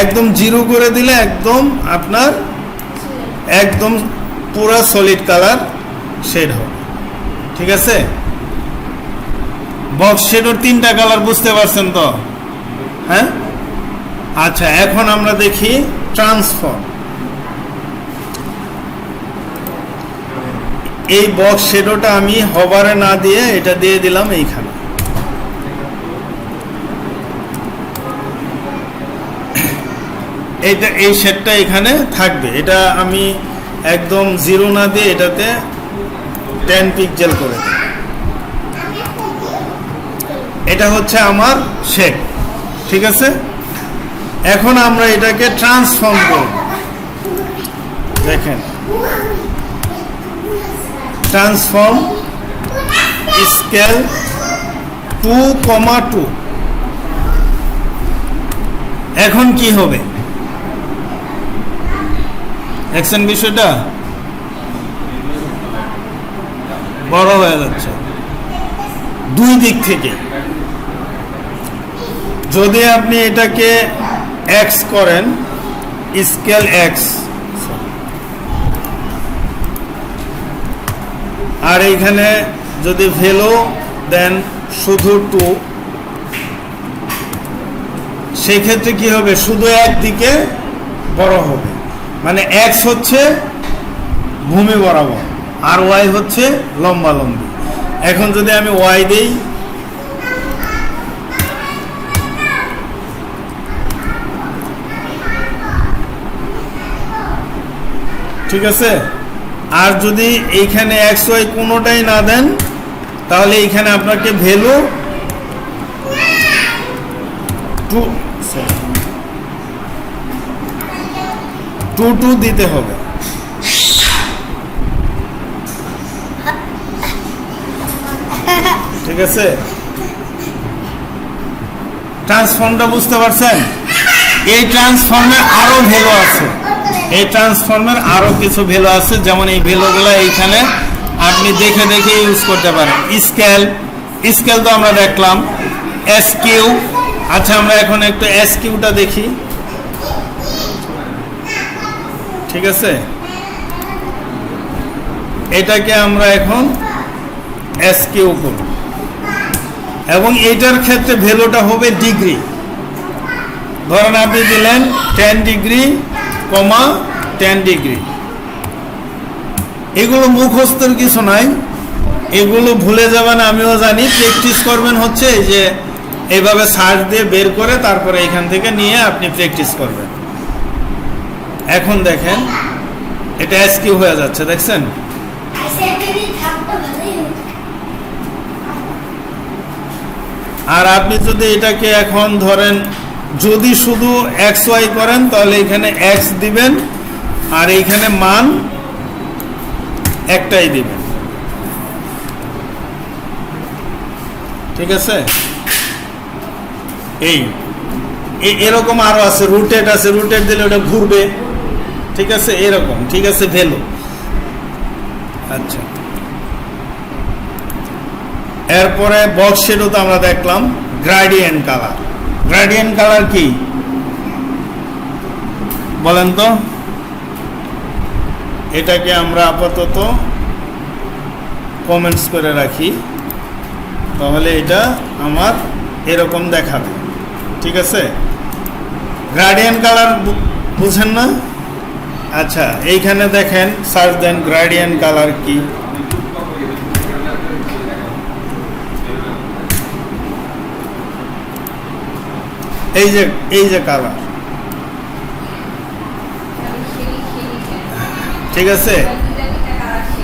একদম 0 করে দিলে একদম আপনার একদম পুরো সলিড কালার শেড হবে, ঠিক আছে। বক্স শেডোর 3টা কালার বুঝতে পারছেন তো? হ্যাঁ, আচ্ছা। এখন আমরা দেখি ট্রান্সফর্ম। এই বক্স শেডোটা আমি হভারে না দিয়ে এটা দিয়ে দিলাম এইখানে। এইটা এই শেডটা এখানে থাকবে। এটা আমি একদম 0 না দিয়ে এটাতে 10 পিক্সেল করে দিই। এটা হচ্ছে আমার শেড, ঠিক আছে। এখন আমরা এটাকে ট্রান্সফর্ম করব। দেখেন ট্রান্সফর্ম স্কেল 2,2। এখন কি হবে দেখছেন? বিষয়টা বড় হয়ে যাচ্ছে দুই দিক থেকে। যদি আপনি এটাকে x করেন, স্কেল x, আর এইখানে যদি ভ্যালু দেন শুধু 2, সেই ক্ষেত্রে কি হবে? শুধু একদিকে বড় হবে। মানে x হচ্ছে ভূমি বরাবর আর y হচ্ছে লম্বালম্বি। এখন যদি আমি y দেই, ঠিক আছে। আর যদি এইখানে এক্স ওয়াই কোনোটাই না দেন, তাহলে এইখানে আপনাকে ভ্যালু 2 দিতে হবে, ঠিক আছে। ট্রান্সফর্মটা বুঝতে পারছেন? এই ট্রান্সফর্মের আরো ভ্যালু আছে, এই ট্রান্সফর্মের আরো কিছু ভ্যালু আছে। যেমন এই ভ্যালুগুলো এইখানে আপনি দেখে দেখে ইউজ করতে পারেন। স্কেল, স্কেল তো আমরা দেখলাম। এসকিউ, আচ্ছা আমরা এখন একটু এসকিউটা দেখি, ঠিক আছে। এটাকে আমরা এখন এসকিউ করব এবং এটার ক্ষেত্রে ভ্যালুটা হবে ডিগ্রি। ধরেন আপনি দিলেন 10 ডিগ্রি, 10 ডিগ্রি। এগুলো মুখস্থের কিছু নাই, এগুলো ভুলে যাবেন, আমিও জানি। প্র্যাকটিস করবেন হচ্ছে এই যে এইভাবে সার্চ দিয়ে বের করে তারপরে এখান থেকে নিয়ে আপনি প্র্যাকটিস করবেন। এখন দেখেন এটা এসকিউ হয়ে যাচ্ছে, দেখছেন। আর আপনি যদি এটাকে এখন ধরেন যদি শুধু এক্স ওয়াই করেন তাহলে এখানে এক্স দিবেন আর এইখানে মান একটাই দিবেন, ঠিক আছে। এই এরকম আরো আছে, রুটেট আছে, রুটেট দিলে ওটা ঘুরবে, ঠিক আছে, এরকম, ঠিক আছে। ভ্যালু, আচ্ছা। এরপরে বক্স শেডও তো আমরা দেখলাম। গ্রেডিয়েন্ট কালার, গ্রেডিয়েন্ট কালার কি বলেন তো? এটাকে আমরা আপাতত কমেন্টস করে রাখি, তাহলে এটা আমার এরকম দেখাবে, ঠিক আছে। গ্রেডিয়েন্ট কালার বুঝেন না? আচ্ছা, এইখানে দেখেন, সার্চ দেন গ্রেডিয়েন্ট কালার কি। এই যে কালার, ঠিক আছে।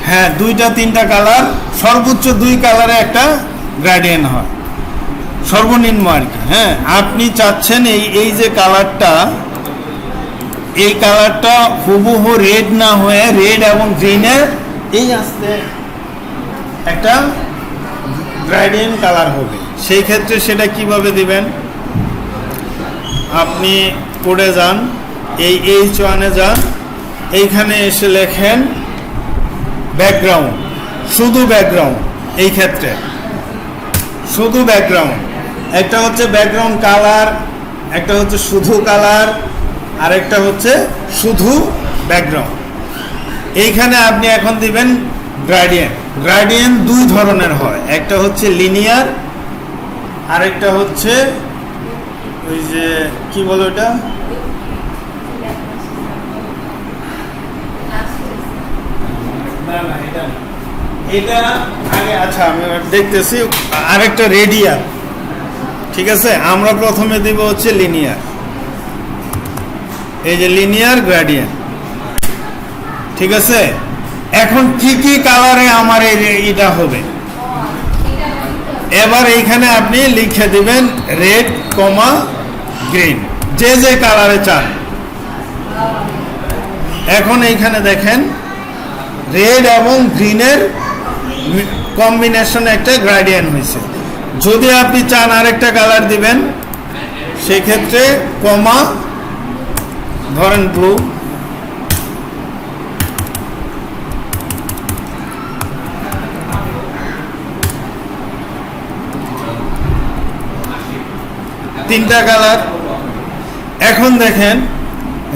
হ্যাঁ, 2-3টা কালার, সর্বোচ্চ 2 কালারে একটা গ্রেডিয়েন্ট হয়, সর্বনিম্ন আর কি। হ্যাঁ, আপনি চাচ্ছেন এই যে কালারটা, এই কালারটা হুবহু রেড না হয়ে রেড এবং গ্রিনের এই আসতে একটা গ্রেডিয়েন্ট কালার হবে। সেই ক্ষেত্রে সেটা কিভাবে দিবেন? আপনি কোডে যান, এই H1-এ যান, এইখানে এসে লেখেন ব্যাকগ্রাউন্ড, শুধু ব্যাকগ্রাউন্ড। এই ক্ষেত্রে শুধু ব্যাকগ্রাউন্ড, একটা হচ্ছে ব্যাকগ্রাউন্ড কালার, একটা হচ্ছে শুধু কালার, আর একটা হচ্ছে শুধু ব্যাকগ্রাউন্ড। এইখানে আপনি এখন দিবেন গ্রেডিয়েন্ট। গ্রেডিয়েন্ট 2 ধরনের হয়, একটা হচ্ছে লিনিয়ার, আরেকটা হচ্ছে ওই যে কি বলে ওটা, এটা আগে, আচ্ছা আমি দেখতেছি। আরেকটা রেডিয়াল, ঠিক আছে। আমরা প্রথমে দিব হচ্ছে লিনিয়ার, এই যে লিনিয়ার গ্রেডিয়েন্ট, ঠিক আছে। এখন কি কি কালারে আমার এটা হবে, এবার এইখানে আপনি লিখে দিবেন রেড, গ্রিন, যে যে কালারে চান। এখন এইখানে দেখেন রেড এবং গ্রিনের কম্বিনেশন একটা গ্রেডিয়েন্ট হয়েছে। যদি আপনি চান আরেকটা কালার দিবেন, সেক্ষেত্রে কমা, ধরেন ব্লু, তিনটা কালার। এখন দেখেন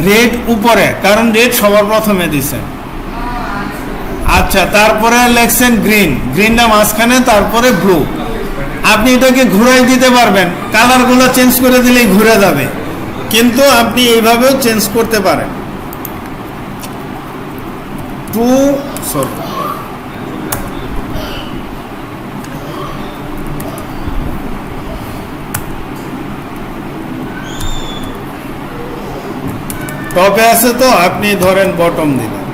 রেড উপরে, কারণ রেড সবার প্রথমে দিচ্ছেন। আচ্ছা, তারপরে লেখছেন গ্রিন, গ্রিনটা মাঝখানে, তারপরে ব্লু। আপনি এটাকে ঘুরাই দিতে পারবেন, কালারগুলো চেঞ্জ করে দিলেই ঘুরে যাবে, কিন্তু আপনি এইভাবেও চেঞ্জ করতে পারেন। টপে আছে তো, আপনি ধরেন বটম দিলেন,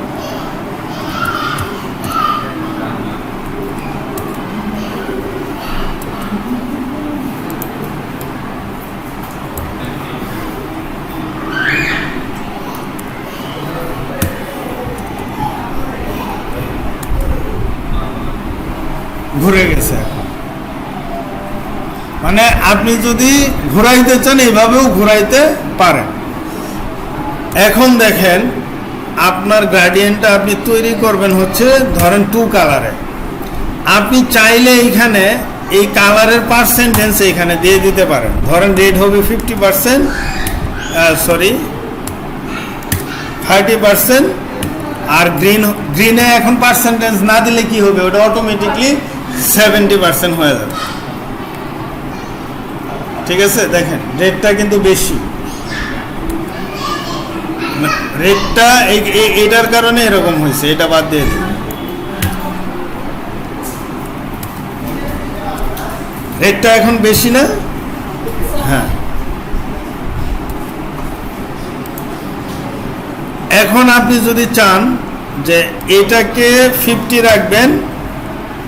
ঘুরে গেছে। মানে আপনি যদি ঘুরাইতে চান এইভাবেও ঘুরাইতে পারেন। এখন দেখেন আপনার গ্রেডিয়েন্টটা আপনি তৈরি করবেন হচ্ছে ধরেন 2 কালারে। আপনি চাইলে এইখানে এই কালারের পার্সেন্টেজ এখানে দিয়ে দিতে পারেন। ধরেন রেড হবে 50%, সরি 30%, আর গ্রিনে এখন পার্সেন্টেজ না দিলে কি হবে, ওটা অটোমেটিকলি 70% হয়ে যাবে। ঠিক আছে, দেখেন রেডটা কিন্তু বেশি, রেডটা এটার কারণে এরকম হয়েছে, এটা বাদ দিয়ে দিন। রেটটা এখন বেশি না? হ্যাঁ, এখন আপনি যদি চান যে এটাকে 50 রাখবেন,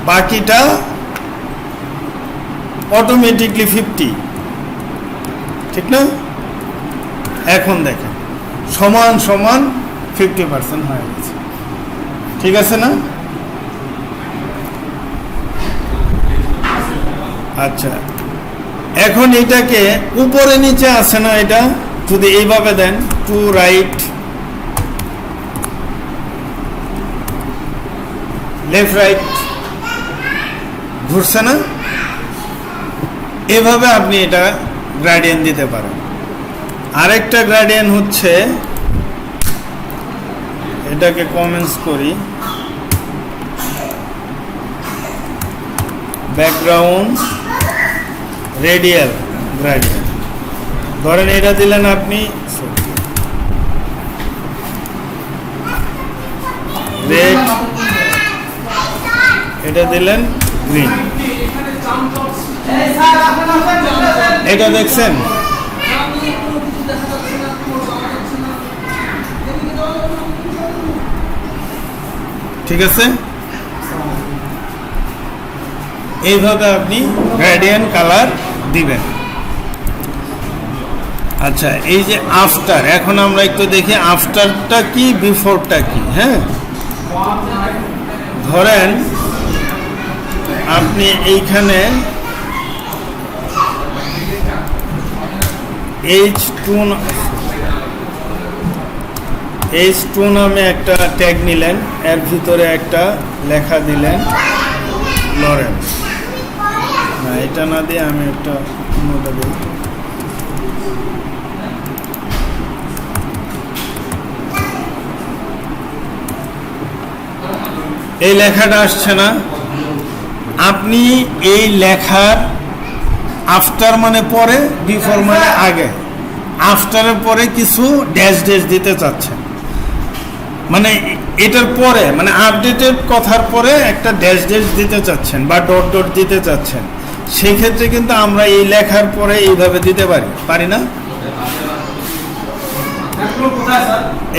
বাকিটা অটোমেটিকলি 50, ঠিক না? এখন দেখেন সমান সমান 50% হয়ে গেছে, ঠিক আছে না? আচ্ছা, এখন এটাকে উপরে নিচে আছে না, এটা যদি এইভাবে দেন টু রাইট লেফট রাইট ঘুরছে না, এভাবে আপনি এটা গ্রেডিয়েন্ট দিতে পারেন। আরেকটা গ্রেডিয়েন্ট হচ্ছে, এটাকে কমেন্টস করি, ব্যাকগ্রাউন্ড রেডিয়াল গ্রেডিয়েন্ট। ধরেন এটা দিলেন আপনি রেড, এটা দিলেন গ্রিন, এটা দেখছেন? ঠিক আছে, এইভাবে আপনি গ্রেডিয়েন্ট কালার দিবেন। আচ্ছা, এই যে আফটার, এখন আমরা একটু দেখি আফটারটা কি বিফোরটা কি। হ্যাঁ, ধরেন আপনি এইখানে H2 নামে একটা ট্যাগ নিলেন, এর ভিতরে একটা লেখা দিলেন লরেন্স। না, এটা না দিয়ে আমি একটা অন্যটা দিই। এই লেখাটা আসছে না? আপনি এই লেখার আফটার মানে পরে, বিফোর মানে আগে, আফটারের পরে কিছু ড্যাশ ড্যাশ দিতে চাচ্ছেন, মানে এটার পরে, মানে আপডেটেড কথার পরে একটা ড্যাশ ড্যাশ দিতে চাচ্ছেন বা ডট ডট দিতে চাচ্ছেন, সেই ক্ষেত্রে কিন্তু আমরা এই লেখার পরে এইভাবে দিতে পারি না?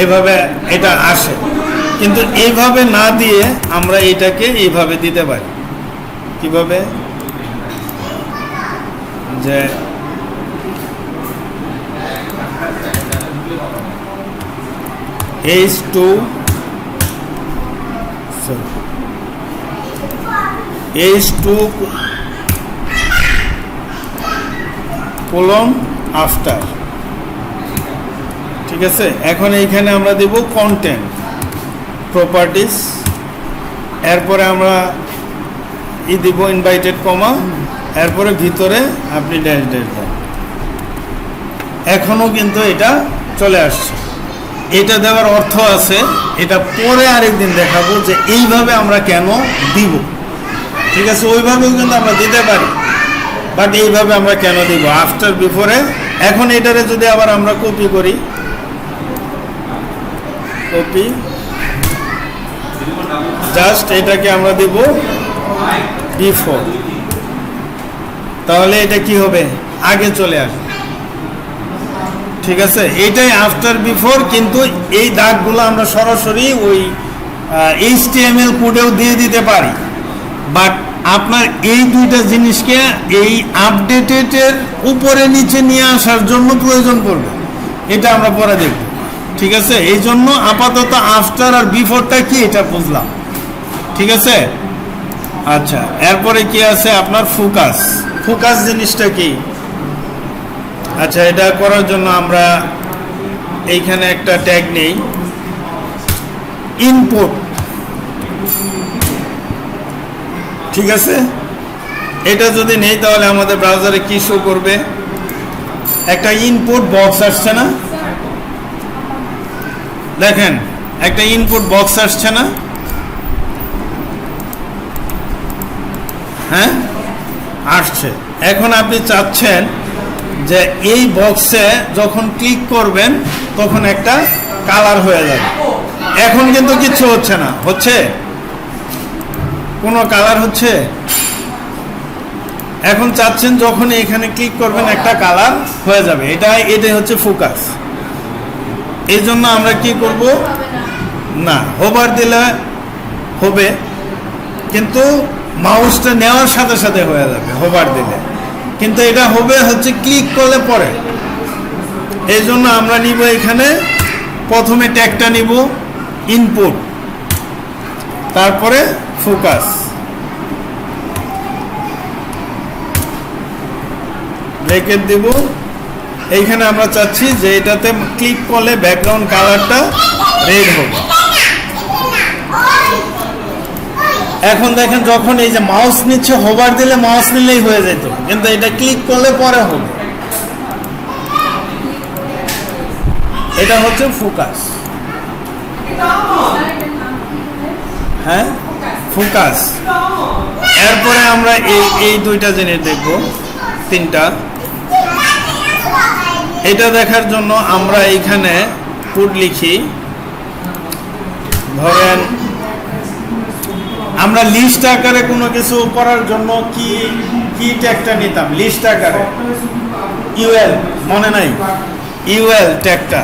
এভাবে এটা আসে, কিন্তু এইভাবে না দিয়ে আমরা এটাকে এইভাবে দিতে পারি। কিভাবে? যে H2 কোলন আফটার, ঠিক আছে। এখন এইখানে আমরা দেব কন্টেন্ট প্রপার্টিজ, এরপরে আমরা দিব ইনভাইটেড কমা, এরপরে ভিতরে আপনি ড্যাশ ড্যাশ দেন। এখনো কিন্তু এটা চলে আসছে। এটা দেওয়ার অর্থ আছে, এটা পরে আরেকদিন দেখাবো যে এইভাবে আমরা কেন দিব, ঠিক আছে। ওইভাবেও কিন্তু আমরা দিতে পারি, বাট এইভাবে আমরা কেন দিব আফটার বিফোরে। এখন এটারে যদি আবার আমরা কপি করি, কপি, জাস্ট এটাকে আমরা দিব বিফোর, তাহলে এটা কি হবে, আগে চলে আসবে, ঠিক আছে। এটাই আফটার বিফোর, কিন্তু এই দাগগুলো আমরা সরাসরি ওই HTML কোডেও দিয়ে দিতে পারি, বাট আপনার এই দুইটা জিনিসকে এই আপডেটেডের উপরে নিচে নিয়ে আসার জন্য প্রয়োজন পড়বে, এটা আমরা পরে দেখব, ঠিক আছে। এই জন্য আপাতত আফটার আর বিফোরটা কি এটা বুঝলাম, ঠিক আছে। আচ্ছা, এরপরে কি আছে আপনার ফোকাস। ফোকাস জিনিসটা কি? আচ্ছা, এটা করার জন্য আমরা এইখানে একটা ট্যাগ নেই, ইনপুট, ঠিক আছে, এটা যদি নেই তাহলে আমাদের ব্রাউজারে কি শো করবে? একটা ইনপুট বক্স আসছে না? দেখেন একটা ইনপুট বক্স আসছে না? হ্যাঁ আসছে। এখন আপনি চাচ্ছেন যে এই বক্সে যখন ক্লিক করবেন তখন একটা কালার হয়ে যাবে। এখন কিন্তু কিছু হচ্ছে না, হচ্ছে কোনো কালার হচ্ছে? এখন চাচ্ছেন যখন এখানে ক্লিক করবেন একটা কালার হয়ে যাবে। এটাই হচ্ছে ফোকাস। এই জন্য আমরা কি করব না, হোভার দিলে হবে, কিন্তু মাউসটা নেওয়ার সাথে সাথে হয়ে যাবে হোভার দিলে, কিন্তু এটা হবে হচ্ছে ক্লিক করলে পরে। এই জন্য আমরা নিব এখানে প্রথমে ট্যাগটা নিব ইনপুট, তারপরে ফোকাস রেখে দিব। এইখানে আমরা চাচ্ছি যে এটাতে ক্লিক করলে ব্যাকগ্রাউন্ড কালারটা রেড হবে। এখন দেখেন যখন এই যে মাউস নিচ্ছে, হোভার দিলে মাউস নিলেই হয়ে যেত, কিন্তু এটা ক্লিক করলে পরে হবে। এটা হচ্ছে ফোকাস। হ্যাঁ ফোকাস। এরপরে আমরা এই দুইটা জিনিস দেখব, তিনটা। এটা দেখার জন্য আমরা এইখানে কোড লিখি। ধরেন আমরা লিস্ট আকারে কোনো কিছু করার জন্য কি ট্যাগটা নিতাম লিস্ট আকারে? ইউএল, মনে নাই? ইউএল ট্যাগটা।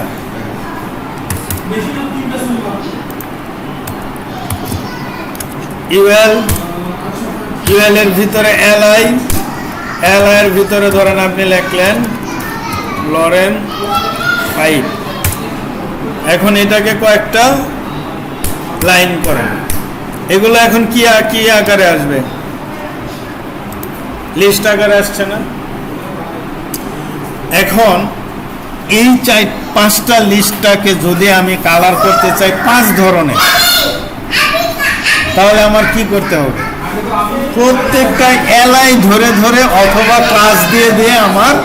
ইউএল এর ভিতরে এলআই এর ভিতরে ধরেন আপনি লিখলেন লরেন 5। এখন এটাকে কয়েকটা লাইন করেন। এগুলো এখন কি আকারে আসবে? লিস্ট আকারে আসছে না? এখন এই 4-5টা লিস্টটাকে যদি আমি কালার করতে চাই 5 ধরনের, তাহলে আমার কি করতে হবে? প্রত্যেকটা এলআই ধরে ধরে অথবা ক্লাস দিয়ে দিয়ে আমার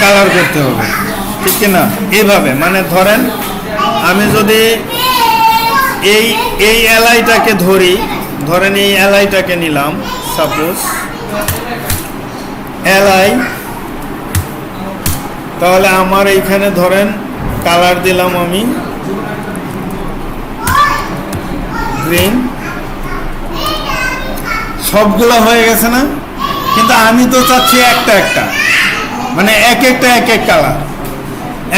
কালার করতে হবে, ঠিক কিনা? এইভাবে মানে ধরেন আমি যদি এই এলআইটাকে ধরেন এই এলআইটাকে নিলাম, সাপোজ এলআই, তাহলে আমার এইখানে ধরেন কালার দিলাম আমি গ্রিন। সবগুলো হয়ে গেছে না? কিন্তু আমি তো চাচ্ছি একটা মানে এক এক কালার।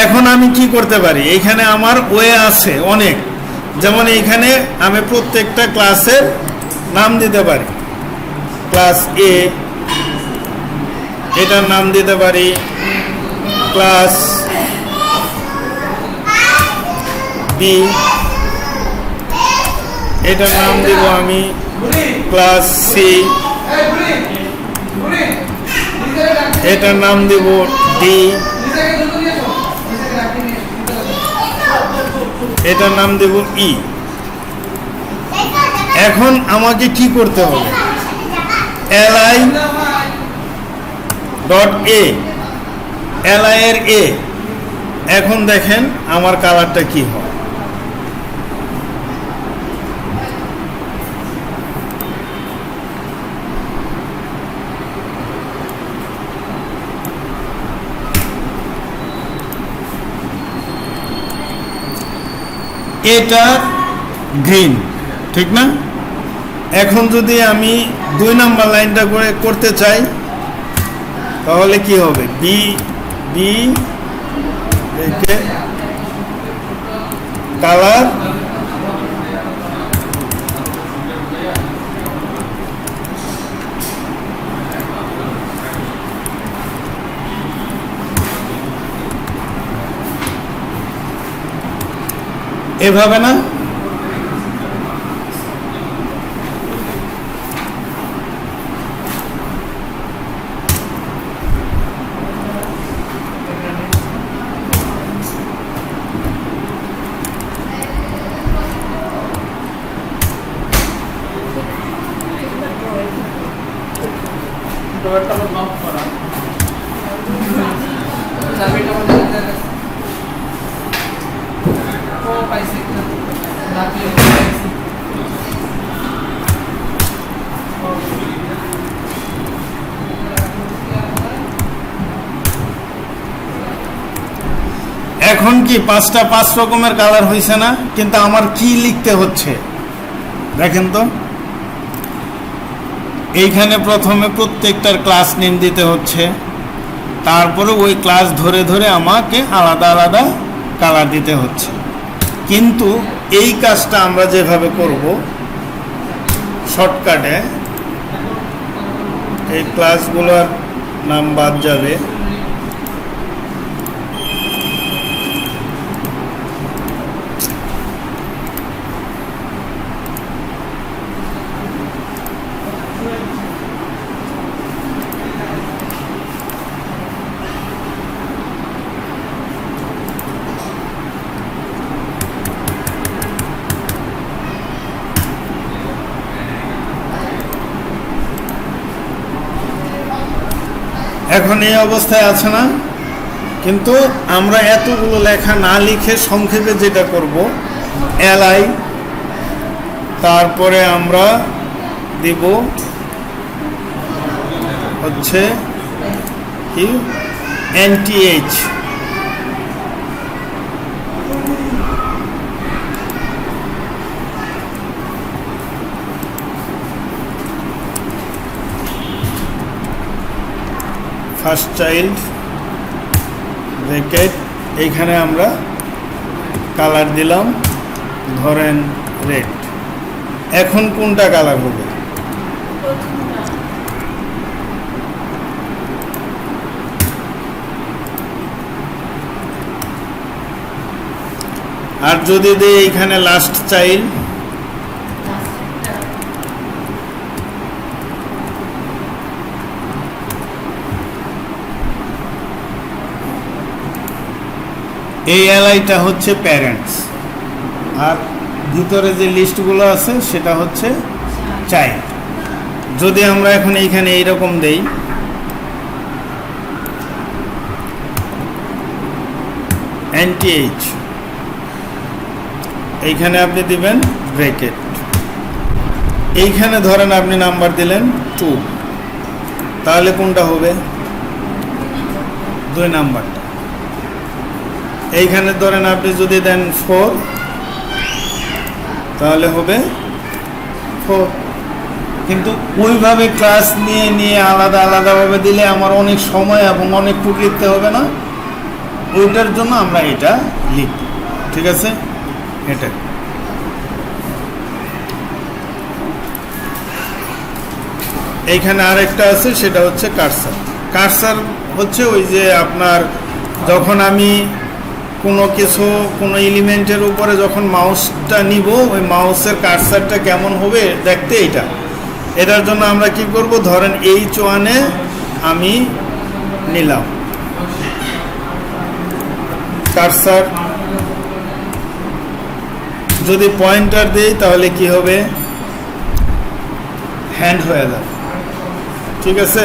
এখন আমি কি করতে পারি? এইখানে আমার ওয়ে আছে অনেক, যেমন এইখানে আমি প্রত্যেকটা ক্লাসের নাম দিতে পারি। ক্লাস এ, এটার নাম দিতে পারি ক্লাস বি, এটার নাম দিব আমি ক্লাস সি, এটার নাম দিব ডি, এটার নাম দেব ই। এখন আমাকে কি করতে হবে? li ডট এ, li এর এ। এখন দেখেন আমার কালারটা কি হয়। এটা গ্রিন, ঠিক না? এখন যদি আমি 2 নাম্বার লাইনটা করতে চাই তাহলে কি হবে? বি কালার এভাবে না? এখন কি 5 রকমের কালার হয়েছে না? কিন্তু আমার কি লিখতে হচ্ছে দেখেন তো। এইখানে প্রথমে প্রত্যেকটার ক্লাস নেম দিতে হচ্ছে, তারপরে ওই ক্লাস ধরে ধরে আমাকে আলাদা আলাদা কালার দিতে হচ্ছে। কিন্তু এই কাজটা আমরা যেভাবে করব শর্টকাটে, এই ক্লাসগুলোর নাম বাদ যাবে, এখন এই অবস্থায় আছে না? কিন্তু আমরা এতগুলো লেখা না লিখে সংক্ষেপে যেটা করব, এলআই, তারপরে আমরা দিব হচ্ছে কি এনটিএইচ, ফার্স্ট চাইল্ড ব্র্যাকেট, এইখানে আমরা কালার দিলাম ধরেন রেড। এখন কোনটা কালার হবে? আর যদি দিই এইখানে লাস্ট চাইল্ড, এই এলআইটা হচ্ছে প্যারেন্টস, আর ভিতরে যে লিস্টগুলো আছে সেটা হচ্ছে চাইল্ড। যদি আমরা এখন এইখানে এইরকম দেই, এনটিএইচ, এইখানে আপনি দিবেন ব্র্যাকেট, এইখানে ধরেন আপনি নাম্বার দিলেন 2, তাহলে কোনটা হবে? 2 নাম্বারটা। এইখানে ধরেন আপনি যদি দেন 4, তাহলে হবে 4। কিন্তু ওইভাবে ক্লাস নিয়ে নিয়ে আলাদা আলাদাভাবে দিলে আমার অনেক সময় এবং অনেক কোড লিখতে হবে না, ওইটার জন্য আমরা এটা লিখব। ঠিক আছে, এটা এইখানে আরেকটা আছে, সেটা হচ্ছে কার্সার। কার্সার হচ্ছে ওই যে আপনার যখন আমি কোনো এলিমেন্টের উপরে যখন মাউসটা নিব, ওই মাউসের কার্সারটা কেমন হবে দেখতে, এটার জন্য আমরা কি করব, ধরেন H1 এ আমি নিলাম কার্সার, যদি পয়েন্টার দেই তাহলে কি হবে, হ্যান্ড হয়ে যাবে। ঠিক আছে।